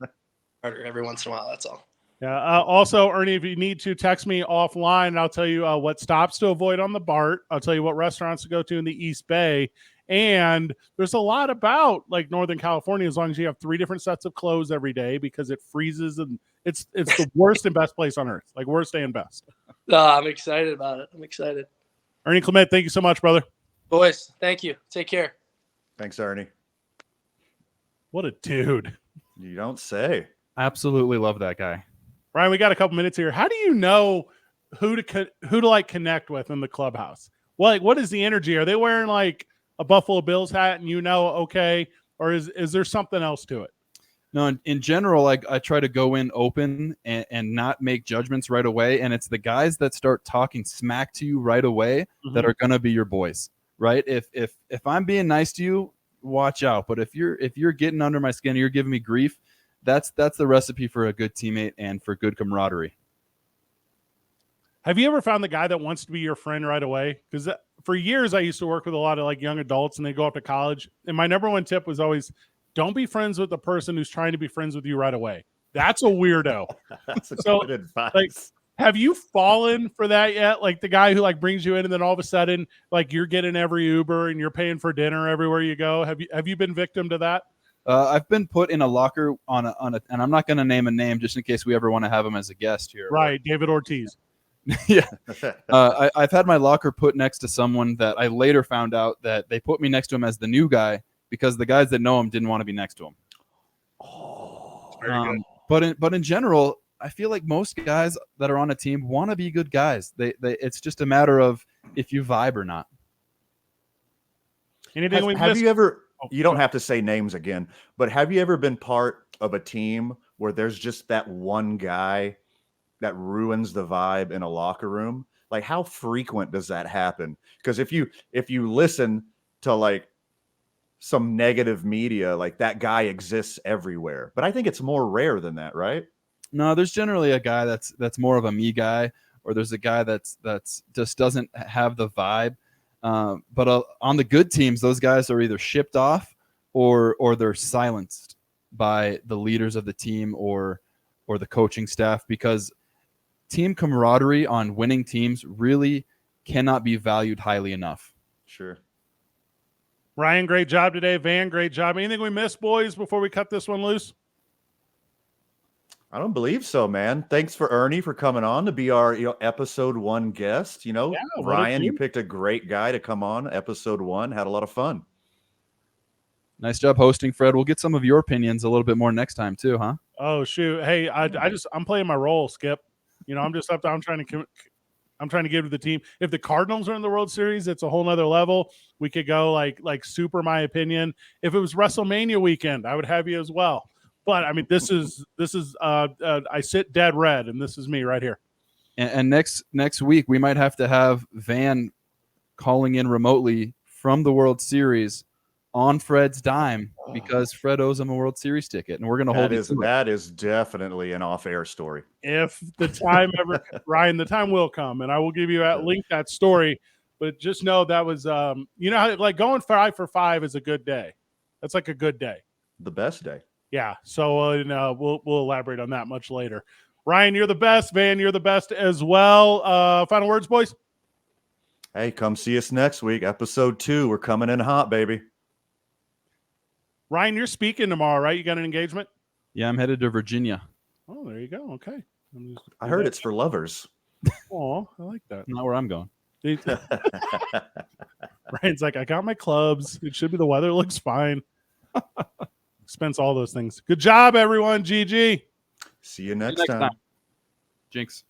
harder every once in a while. That's all. Yeah. Also, Ernie, if you need to text me offline, I'll tell you what stops to avoid on the BART. I'll tell you what restaurants to go to in the East Bay. And there's a lot about like Northern California, as long as you have 3 different sets of clothes every day because it freezes and it's the worst and best place on earth, like worst day and best. I'm excited about it. I'm excited. Ernie Clement, thank you so much, brother. Boys, thank you. Take care. Thanks, Ernie. What a dude. You don't say. Absolutely love that guy. Ryan, we got a couple minutes here. How do you know who to like connect with in the clubhouse? Well, like, what is the energy? Are they wearing like a Buffalo Bills hat and okay, or is there something else to it? No, in general, like I try to go in open and not make judgments right away. And it's the guys that start talking smack to you right away that are gonna be your boys, right? If I'm being nice to you, watch out. But if you're getting under my skin, you're giving me grief. That's the recipe for a good teammate and for good camaraderie. Have you ever found the guy that wants to be your friend right away? Because for years I used to work with a lot of like young adults and they go off to college. And my number one tip was always, don't be friends with the person who's trying to be friends with you right away. That's a weirdo. That's good advice. Like, have you fallen for that yet? Like the guy who like brings you in and then all of a sudden like you're getting every Uber and you're paying for dinner everywhere you go. Have you been victim to that? I've been put in a locker on a, and I'm not going to name a name just in case we ever want to have him as a guest here. Right, David Ortiz. Yeah. I've had my locker put next to someone that I later found out that they put me next to him as the new guy because the guys that know him didn't want to be next to him. Oh, very good. But in general, I feel like most guys that are on a team want to be good guys. It's just a matter of if you vibe or not. Anything we have missed? you ever? You don't have to say names again, but have you ever been part of a team where there's just that one guy that ruins the vibe in a locker room? Like, how frequent does that happen? Because if you listen to like some negative media, like that guy exists everywhere. But I think it's more rare than that, right? No, there's generally a guy that's more of a me guy, or there's a guy that's just doesn't have the vibe. But on the good teams, those guys are either shipped off or they're silenced by the leaders of the team or the coaching staff, because team camaraderie on winning teams really cannot be valued highly enough. Sure. Ryan, great job today. Van, great job. Anything we missed, boys, before we cut this one loose? I don't believe so, man. Thanks for Ernie for coming on to be our episode 1 guest. Ryan, you picked a great guy to come on episode 1. Had a lot of fun. Nice job hosting, Fred. We'll get some of your opinions a little bit more next time too, huh? Oh shoot! Hey, I'm playing my role, Skip. I'm just up. I'm trying to give to the team. If the Cardinals are in the World Series, it's a whole nother level. We could go like super my opinion. If it was WrestleMania weekend, I would have you as well. But I mean, this is I sit dead red, and this is me right here. And next week we might have to have Van calling in remotely from the World Series on Fred's dime because Fred owes him a World Series ticket, and we're going to hold it. That is definitely an off-air story. If the time ever, Ryan, the time will come, and I will give you link that story. But just know that was, how like going 5 for 5 is a good day. That's like a good day. The best day. Yeah. So we'll elaborate on that much later. Ryan, you're the best. Van, you're the best as well. Final words, boys. Hey, come see us next week, episode 2. We're coming in hot, baby. Ryan, you're speaking tomorrow, right? You got an engagement? Yeah, I'm headed to Virginia. Oh, there you go. Okay. I heard it's for lovers. Oh, I like that. Not where I'm going. Ryan's like, I got my clubs. It should be the weather looks fine. Expense all those things. Good job, everyone. GG. See you next time. Jinx.